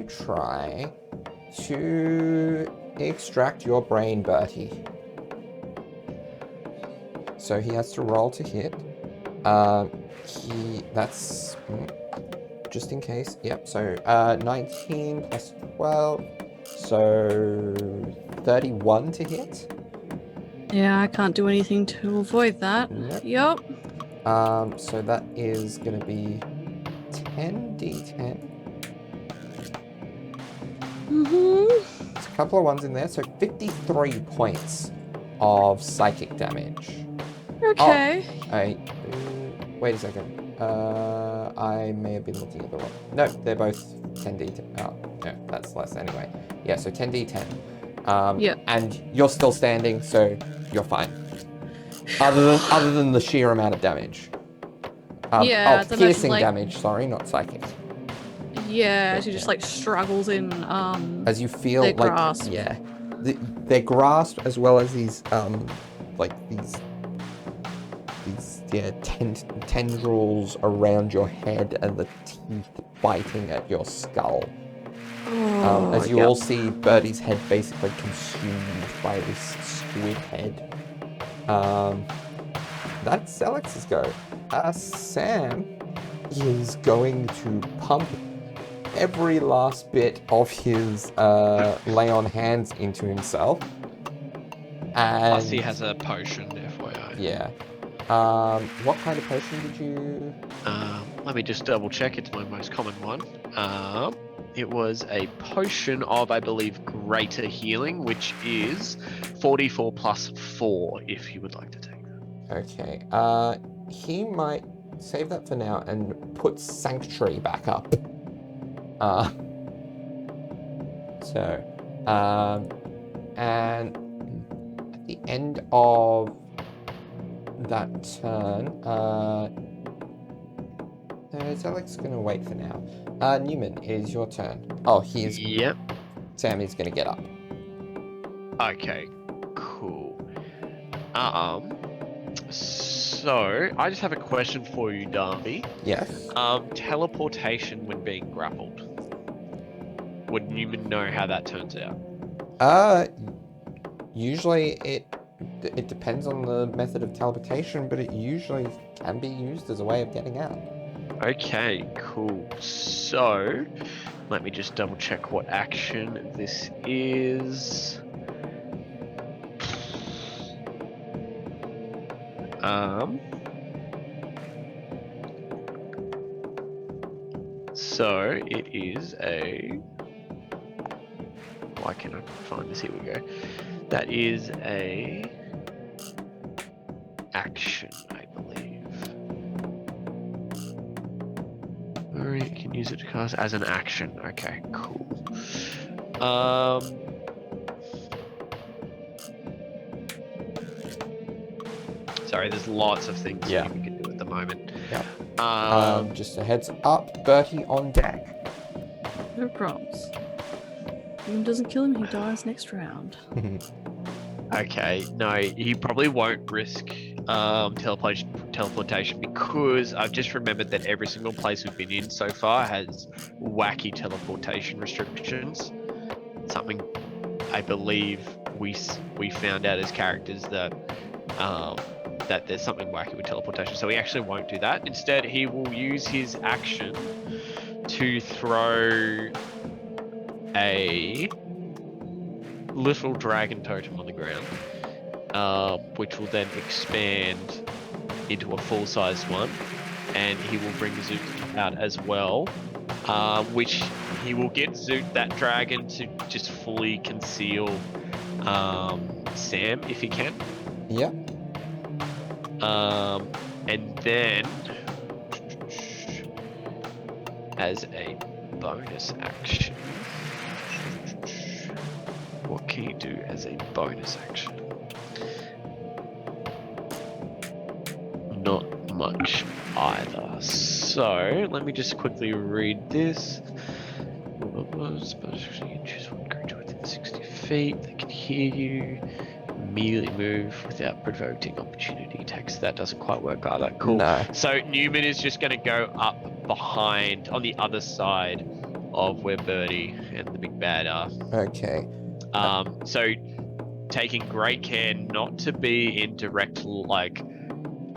try to extract your brain, Bertie. So he has to roll to hit. That's just in case. Yep. So 19 plus 12, so 31 to hit. Yeah, I can't do anything to avoid that. Nope. Yup. So that is going to be 10d10. There's a couple of ones in there, so 53 points of psychic damage. Okay. Wait a second. I may have been looking at the wrong. No, they're both 10d10. Oh, no, that's less anyway. Yeah, so 10d10. Yep. And you're still standing, so you're fine. Other than the sheer amount of damage. Yeah, it's piercing like- damage. Sorry, not psychic. Yeah, she just like struggles in As you feel their like grasp. yeah, their grasp as well as these tendrils around your head and the teeth biting at your skull. As you all see Bertie's head basically consumed by this squid head. That's Alex's go. Sam is going to pump every last bit of his lay on hands into himself. And Plus he has a potion, FYI. yeah. What kind of potion did you? Let me just double check. It's my most common one. It was a potion of, I believe, greater healing, which is 44 plus 4, if you would like to take that. Okay. He might save that for now and put Sanctuary back up. And at the end of that turn, Alex gonna wait for now. Neumann, it is your turn. Oh, he is. Yep. Sam is gonna get up. Okay, cool. So I just have a question for you, Darby. Yes. Teleportation when being grappled. Would Neumann know how that turns out? Usually it depends on the method of teleportation, but it usually can be used as a way of getting out. Okay, cool. So, let me just double check what action this is. So it is a. Why can't I find this? Here we go. That is a action, I believe. Or you can use it to cast as an action. Okay, cool. Sorry, there's lots of things Yeah. we can do at the moment. Yeah. Just a heads up, Bertie on deck. No problems. If he doesn't kill him, he dies next round. Okay, no, he probably won't risk teleportation because I've just remembered that every single place we've been in so far has wacky teleportation restrictions. Something I believe we found out as characters that that there's something wacky with teleportation, so he actually won't do that. Instead, he will use his action to throw a little dragon totem on the ground, which will then expand into a full-size one, and he will bring Zoot out as well, which he will get Zoot, that dragon, to just fully conceal Sam if he can. Yeah. And then, as a bonus action, what can you do as a bonus action? Not much either. So let me just quickly read this. Suppose you can choose one creature within 60 feet. They can hear you. Immediately move without provoking opportunity attacks. That doesn't quite work either. Cool. No. So Neumann is just going to go up behind, on the other side of where Bertie and the big bad are. Okay. So taking great care not to be in in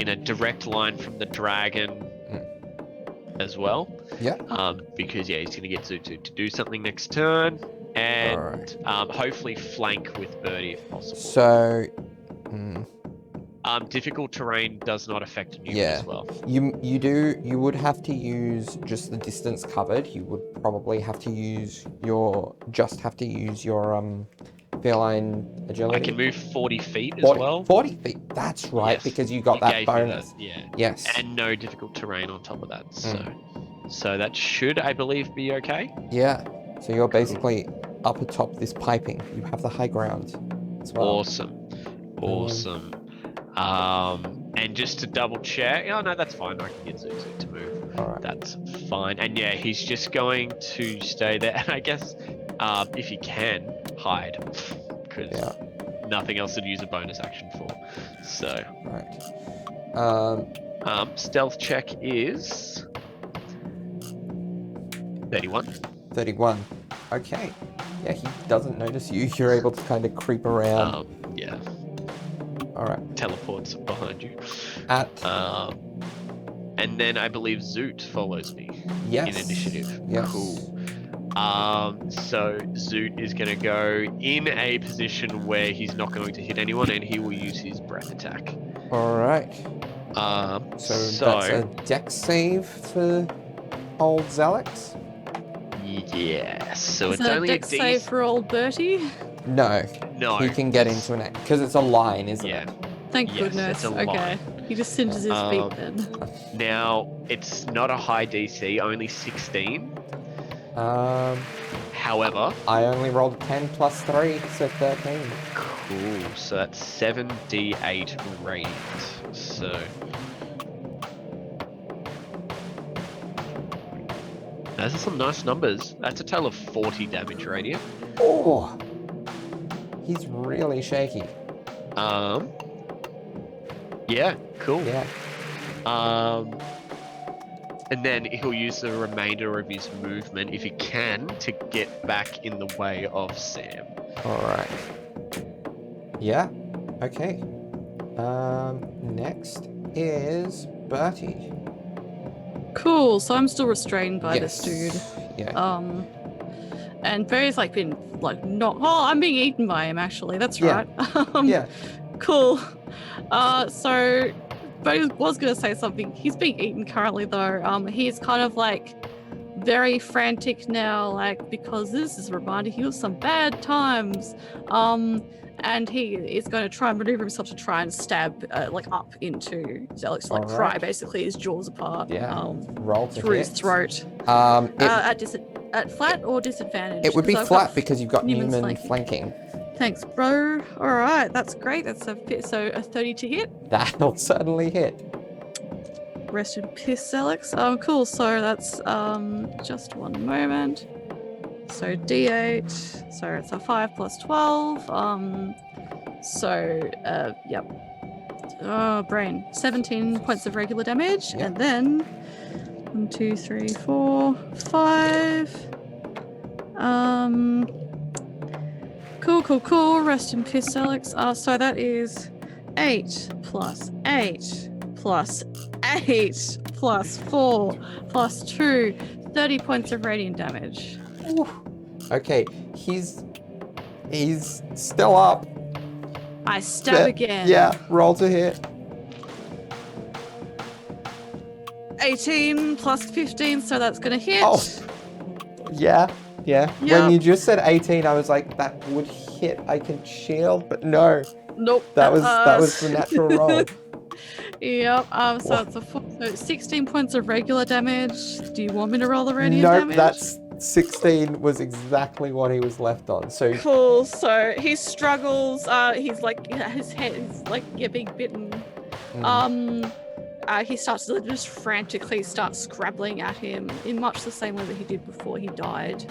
a direct line from the dragon as well. Yeah. Because yeah, he's going to get Zoot to do something next turn, and Alright. hopefully flank with Bertie if possible. So, difficult terrain does not affect Neumann Yeah. as well. you would have to use just the distance covered. You would probably have to use your feline agility. I can move 40 feet as well. 40 feet. That's right, Yes, because you got he that gave me bonus. yeah. Yes. And no difficult terrain on top of that. So that should, I believe, be okay. Yeah. So you're basically up atop this piping. You have the high ground as well. Awesome. And just to double check, oh no, that's fine. I can get Zoot to move. Alright. That's fine. And yeah, he's just going to stay there. And I guess if he can, hide, because nothing else to use a bonus action for. So. Right. Stealth check is 31. 31. Okay. Yeah, he doesn't notice you. You're able to kind of creep around. Yeah. Alright. Teleports behind you. And then I believe Zoot follows me in initiative. Yes. Cool. So Zoot is going to go in a position where he's not going to hit anyone, and he will use his breath attack. Alright. So that's a dex save for old Zalex? Yes. So Is it's that only a a dex save for old Bertie? No. No. He can get into an act because it's a line, isn't it? Thank Yes, goodness. it's a Okay. line. He just cinches his feet then. Now, it's not a high DC, only 16. However, I only rolled 10 plus 3, so 13. cool. So that's 7d8 radiant. So those are some nice numbers. That's a total of 40 damage radiant. Oh! He's really shaky. Yeah, cool. Yeah. And then he'll use the remainder of his movement, if he can, to get back in the way of Sam. Alright. Yeah. Okay. Next is Bertie. Cool. So I'm still restrained by this dude. Yeah. And Barry's been not. Oh, I'm being eaten by him actually. That's Yeah. right. Yeah. Cool. So Bertie was going to say something. He's being eaten currently, though. He's kind of like very frantic now, like, because this is reminding him of some bad times. And he is going to try and maneuver himself to try and stab, like, up into Zelix, like, pry basically his jaws apart. Yeah. Roll to through hit. his throat. At flat or disadvantage? It would be flat because you've got Neumann flanking. Thanks, bro. All right, that's great. That's a 30 to hit. That'll certainly hit. Rest in peace, Alex. Cool. So that's just one moment. So D8. So it's a 5 plus 12. Yep. Oh, brain. 17 points of regular damage, and then 1, 2, 3, 4, 5. Cool. Rest in peace, Alex. So that is 8 plus 8 plus 8 plus 4 plus 2. 30 points of radiant damage. Ooh. Okay, he's still up. I stab again. Yeah, roll to hit. 18 plus 15, so that's gonna hit. Oh, yeah. Yep. When you just said 18, I was like, that would hit. I can shield, but no. Nope. That was the natural roll. Yep. So it's so 16 points of regular damage. Do you want me to roll the radiant Nope, damage? that's 16 was exactly what he was left on. So cool. So he struggles. He's like his head is like being bitten. He starts to just frantically start scrabbling at him in much the same way that he did before he died.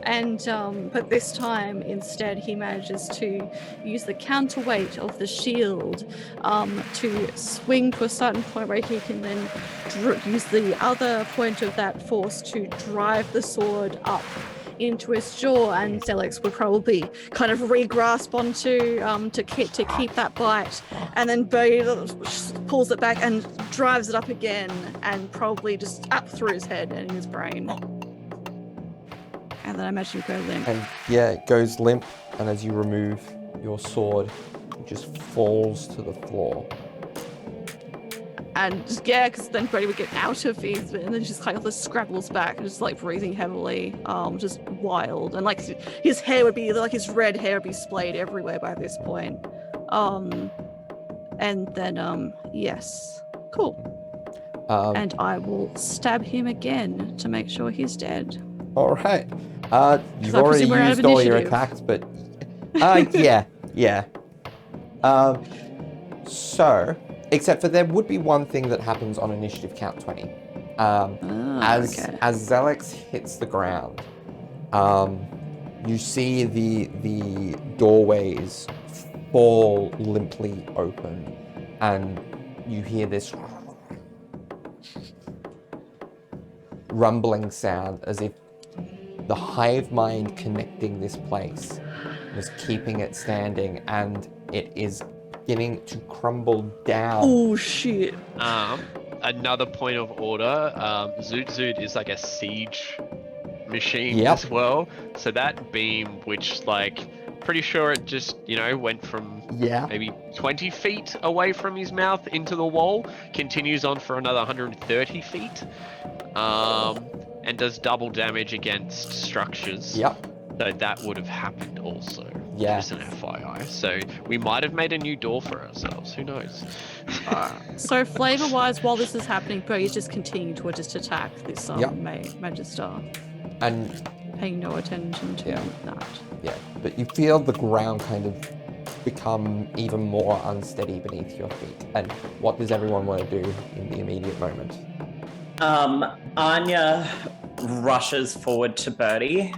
But this time, instead, he manages to use the counterweight of the shield to swing to a certain point where he can then use the other point of that force to drive the sword up into his jaw, and Zelix would probably kind of re-grasp onto to keep that bite, and then Bertie pulls it back and drives it up again, and probably just up through his head and in his brain. And then I imagine you go limp. And yeah, it goes limp, and as you remove your sword, it just falls to the floor. And because then Bertie would get out of his, and then just kind of just scrabbles back, and just like breathing heavily, just wild, and like his hair would be like his red hair would be splayed everywhere by this point. And then yes, cool. And I will stab him again to make sure he's dead. All right. You've already used all your attacks, but yeah. So, except for there would be one thing that happens on initiative count 20. As Zelix hits the ground, you see the doorways fall limply open, and you hear this rumbling sound as if the hive mind connecting this place was keeping it standing, and it is beginning to crumble down. Oh shit. Another point of order, Zoot is like a siege machine as well. So that beam, which pretty sure it just, went from maybe 20 feet away from his mouth into the wall, continues on for another 130 feet, and does double damage against structures. Yep. So that would have happened also. Yeah. Just an FYI. So we might have made a new door for ourselves. Who knows? So flavor-wise, while this is happening, Bertie's just continuing to just attack this Magister. And paying no attention to that. Yeah, but you feel the ground kind of become even more unsteady beneath your feet. And what does everyone want to do in the immediate moment? Anya rushes forward to Bertie,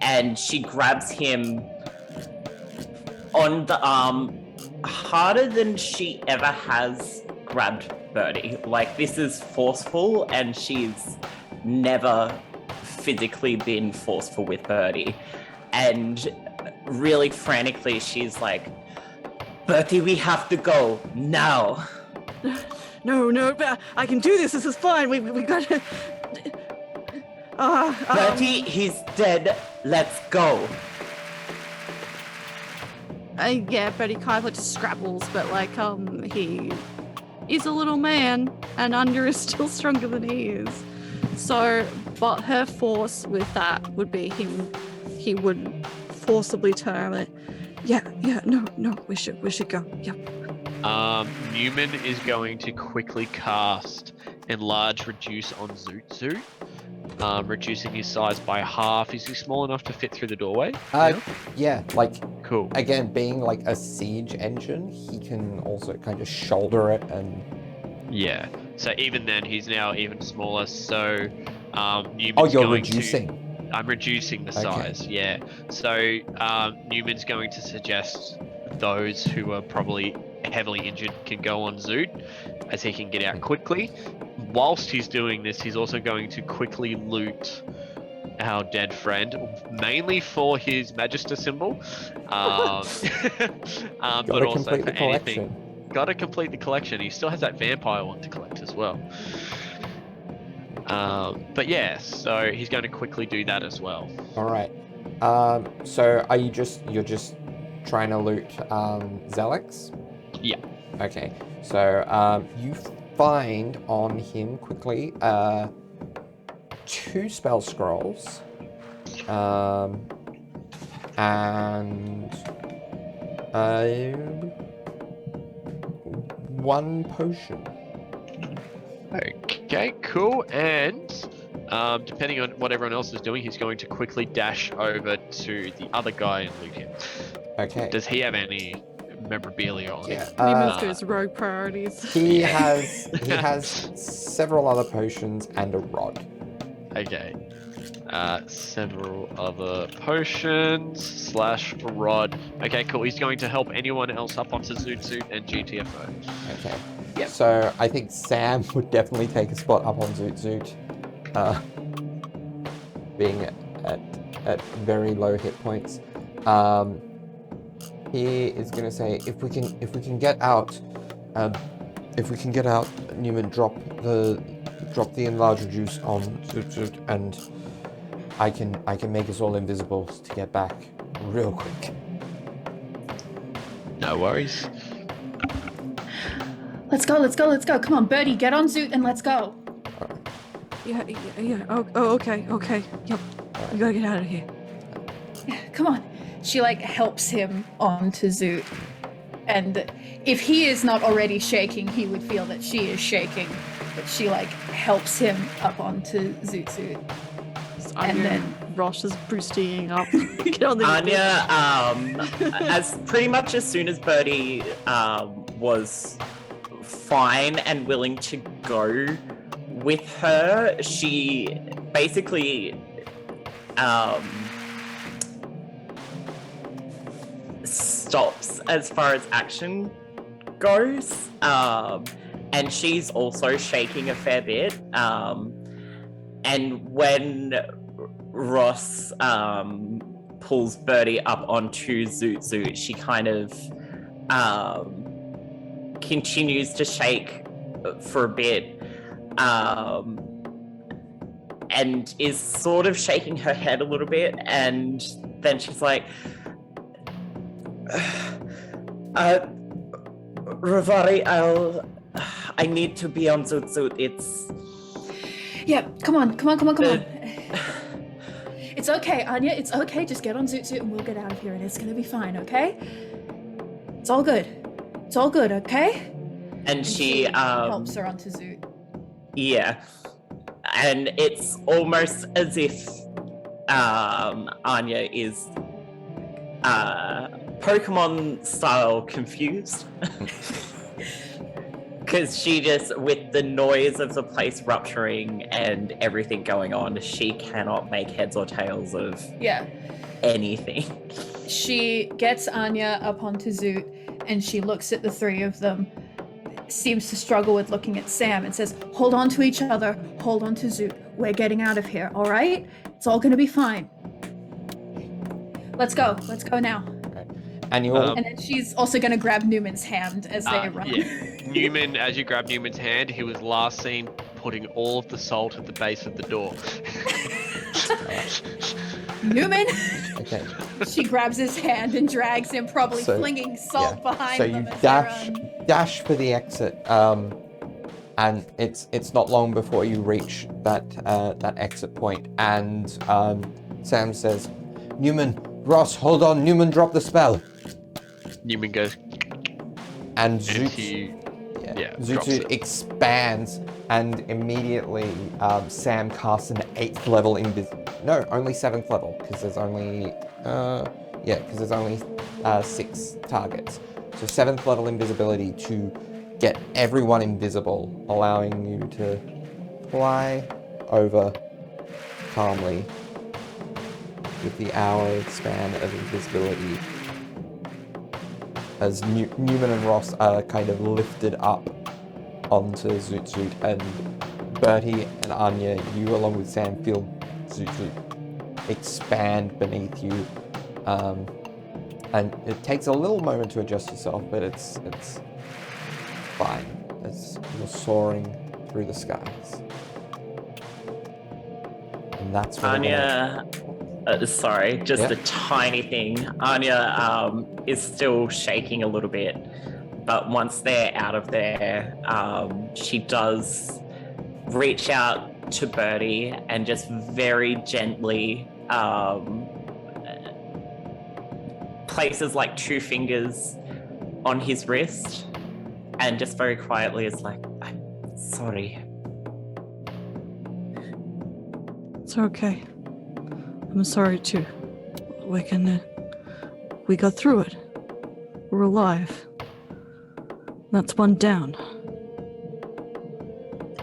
and she grabs him on the arm harder than she ever has grabbed Bertie. This is forceful, and she's never physically been forceful with Bertie. And really frantically, she's like, Bertie, we have to go now. No, I can do this. This is fine. We gotta. Bertie, he's dead. Let's go. Yeah, but he kind of like just scrabbles, but like he is a little man, and Anya is still stronger than he is. So, but her force with that would be he would forcibly turn it. Yeah, no, we should go. Yep. Neumann is going to quickly cast Enlarge Reduce on Zoot Zoot, reducing his size by half. Is he small enough to fit through the doorway? Yeah, like, Cool. again, being like a siege engine, he can also kind of shoulder it and... Yeah. So even then, he's now even smaller. So Newman's Oh, you're going reducing. I'm reducing the size, yeah. So Newman's going to suggest those who are probably heavily injured can go on Zoot, as he can get out quickly. Whilst he's doing this, he's also going to quickly loot our dead friend, mainly for his Magister symbol, but also for anything. Gotta complete the collection. He still has that vampire one to collect as well. But yeah, so he's going to quickly do that as well. All right. So are you're just trying to loot Zelix? Yeah. Okay. So you find on him quickly 2 spell scrolls, and 1 potion. Okay, cool. And depending on what everyone else is doing, he's going to quickly dash over to the other guy and loot him. Okay. Does he have any memorabilia on him? He moves to his rogue priorities. He has several other potions and a rod. Okay. Several other potions / rod. Okay, cool. He's going to help anyone else up onto Zoot Zoot and GTFO. Okay. Yep. So I think Sam would definitely take a spot up on Zoot Zoot, being at very low hit points. He is going to say, if we can get out, Neumann, drop the enlarge reduce on Zoot Zoot, and I can make us all invisible to get back real quick. No worries. Let's go. Come on, Bertie, get on Zoot and let's go. Yeah. Oh, okay. Yep. We gotta get out of here. Yeah, come on. She helps him onto Zoot. And if he is not already shaking, he would feel that she is shaking. But she helps him up onto Zoot Zoot. And then Rosh is boosting up. Get on the Anya, as pretty much as soon as Bertie was fine and willing to go with her, she basically stops as far as action goes, and she's also shaking a fair bit, and when Ross pulls Bertie up onto Zoot Zoot, she kind of continues to shake for a bit, and is sort of shaking her head a little bit, and then she's like, Ravari, I need to be on Zoot Zoot. It's... Yeah, come on. It's okay, Anya, it's okay. Just get on Zoot Zoot and we'll get out of here and it's gonna be fine, okay? It's all good, okay? And she helps her onto Zoot. Yeah. And it's almost as if Anya is Pokemon style confused. Because she just, with the noise of the place rupturing and everything going on, she cannot make heads or tails of anything. She gets Anya up onto Zoot and she looks at the 3 of them, seems to struggle with looking at Sam and says, hold on to each other, hold on to Zoot. We're getting out of here, all right? It's all gonna be fine. Let's go now. And then she's also going to grab Newman's hand as they run. Yeah. Neumann, as you grab Newman's hand, he was last seen putting all of the salt at the base of the door. Newman. Okay. She grabs his hand and drags him, probably So- flinging salt behind So them you as they run. dash for the exit, and it's not long before you reach that exit point, and Sam says, "Neumann, Ross, hold on. Neumann, drop the spell." Newman goes, And and Zoot, he drops Zoot it. expands, and immediately Sam casts an 8th level only 7th level, because there's only 6 targets. So 7th level invisibility to get everyone invisible, allowing you to fly over calmly with the hour span of invisibility. As Neumann and Ross are kind of lifted up onto Zoot Zoot, and Bertie and Anya, you along with Sam feel Zoot Zoot expand beneath you, and it takes a little moment to adjust yourself, but it's fine as you're soaring through the skies. And that's what Anya, sorry, just Yeah. a tiny thing. Anya is still shaking a little bit, but once they're out of there, she does reach out to Bertie and just very gently places like 2 fingers on his wrist, and just very quietly is like, "I'm sorry." It's okay. I'm sorry too. We got through it. We're alive. That's one down.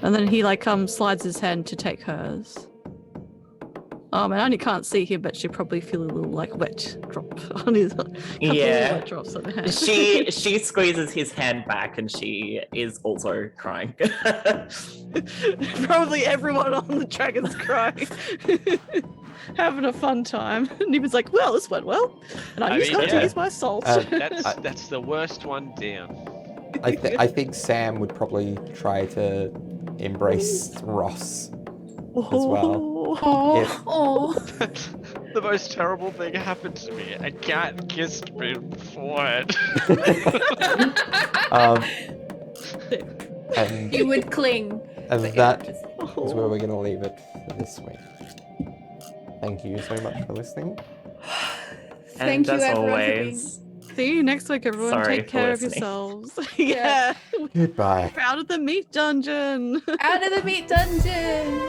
And then he slides his hand to take hers. And Anya can't see him, but she probably feel a little wet drop on his Yeah. wet drops on her hand. She squeezes his hand back, and she is also crying. Probably everyone on the dragon's crying. Having a fun time. And he was like, well, this went well. And I just got to use my salt. That's the worst one down. I think Sam would probably try to embrace Ross as well. Oh, The most terrible thing happened to me. A cat kissed me in the forehead. And he would cling. that is where we're going to leave it for this week. Thank you so much for listening. Thank you, as everyone, always, See you next week, everyone. Sorry Take for care of listening. yourselves. Yeah. Goodbye. We're out of the meat dungeon. Out of the meat dungeon.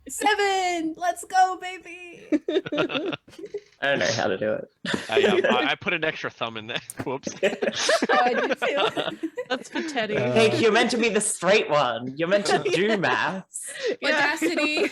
Seven! Let's go, baby! I don't know how to do it. I put an extra thumb in there. Whoops. Oh, I did too. That's for Teddy. Hey, you're meant to be the straight one. You're meant to do maths. Audacity.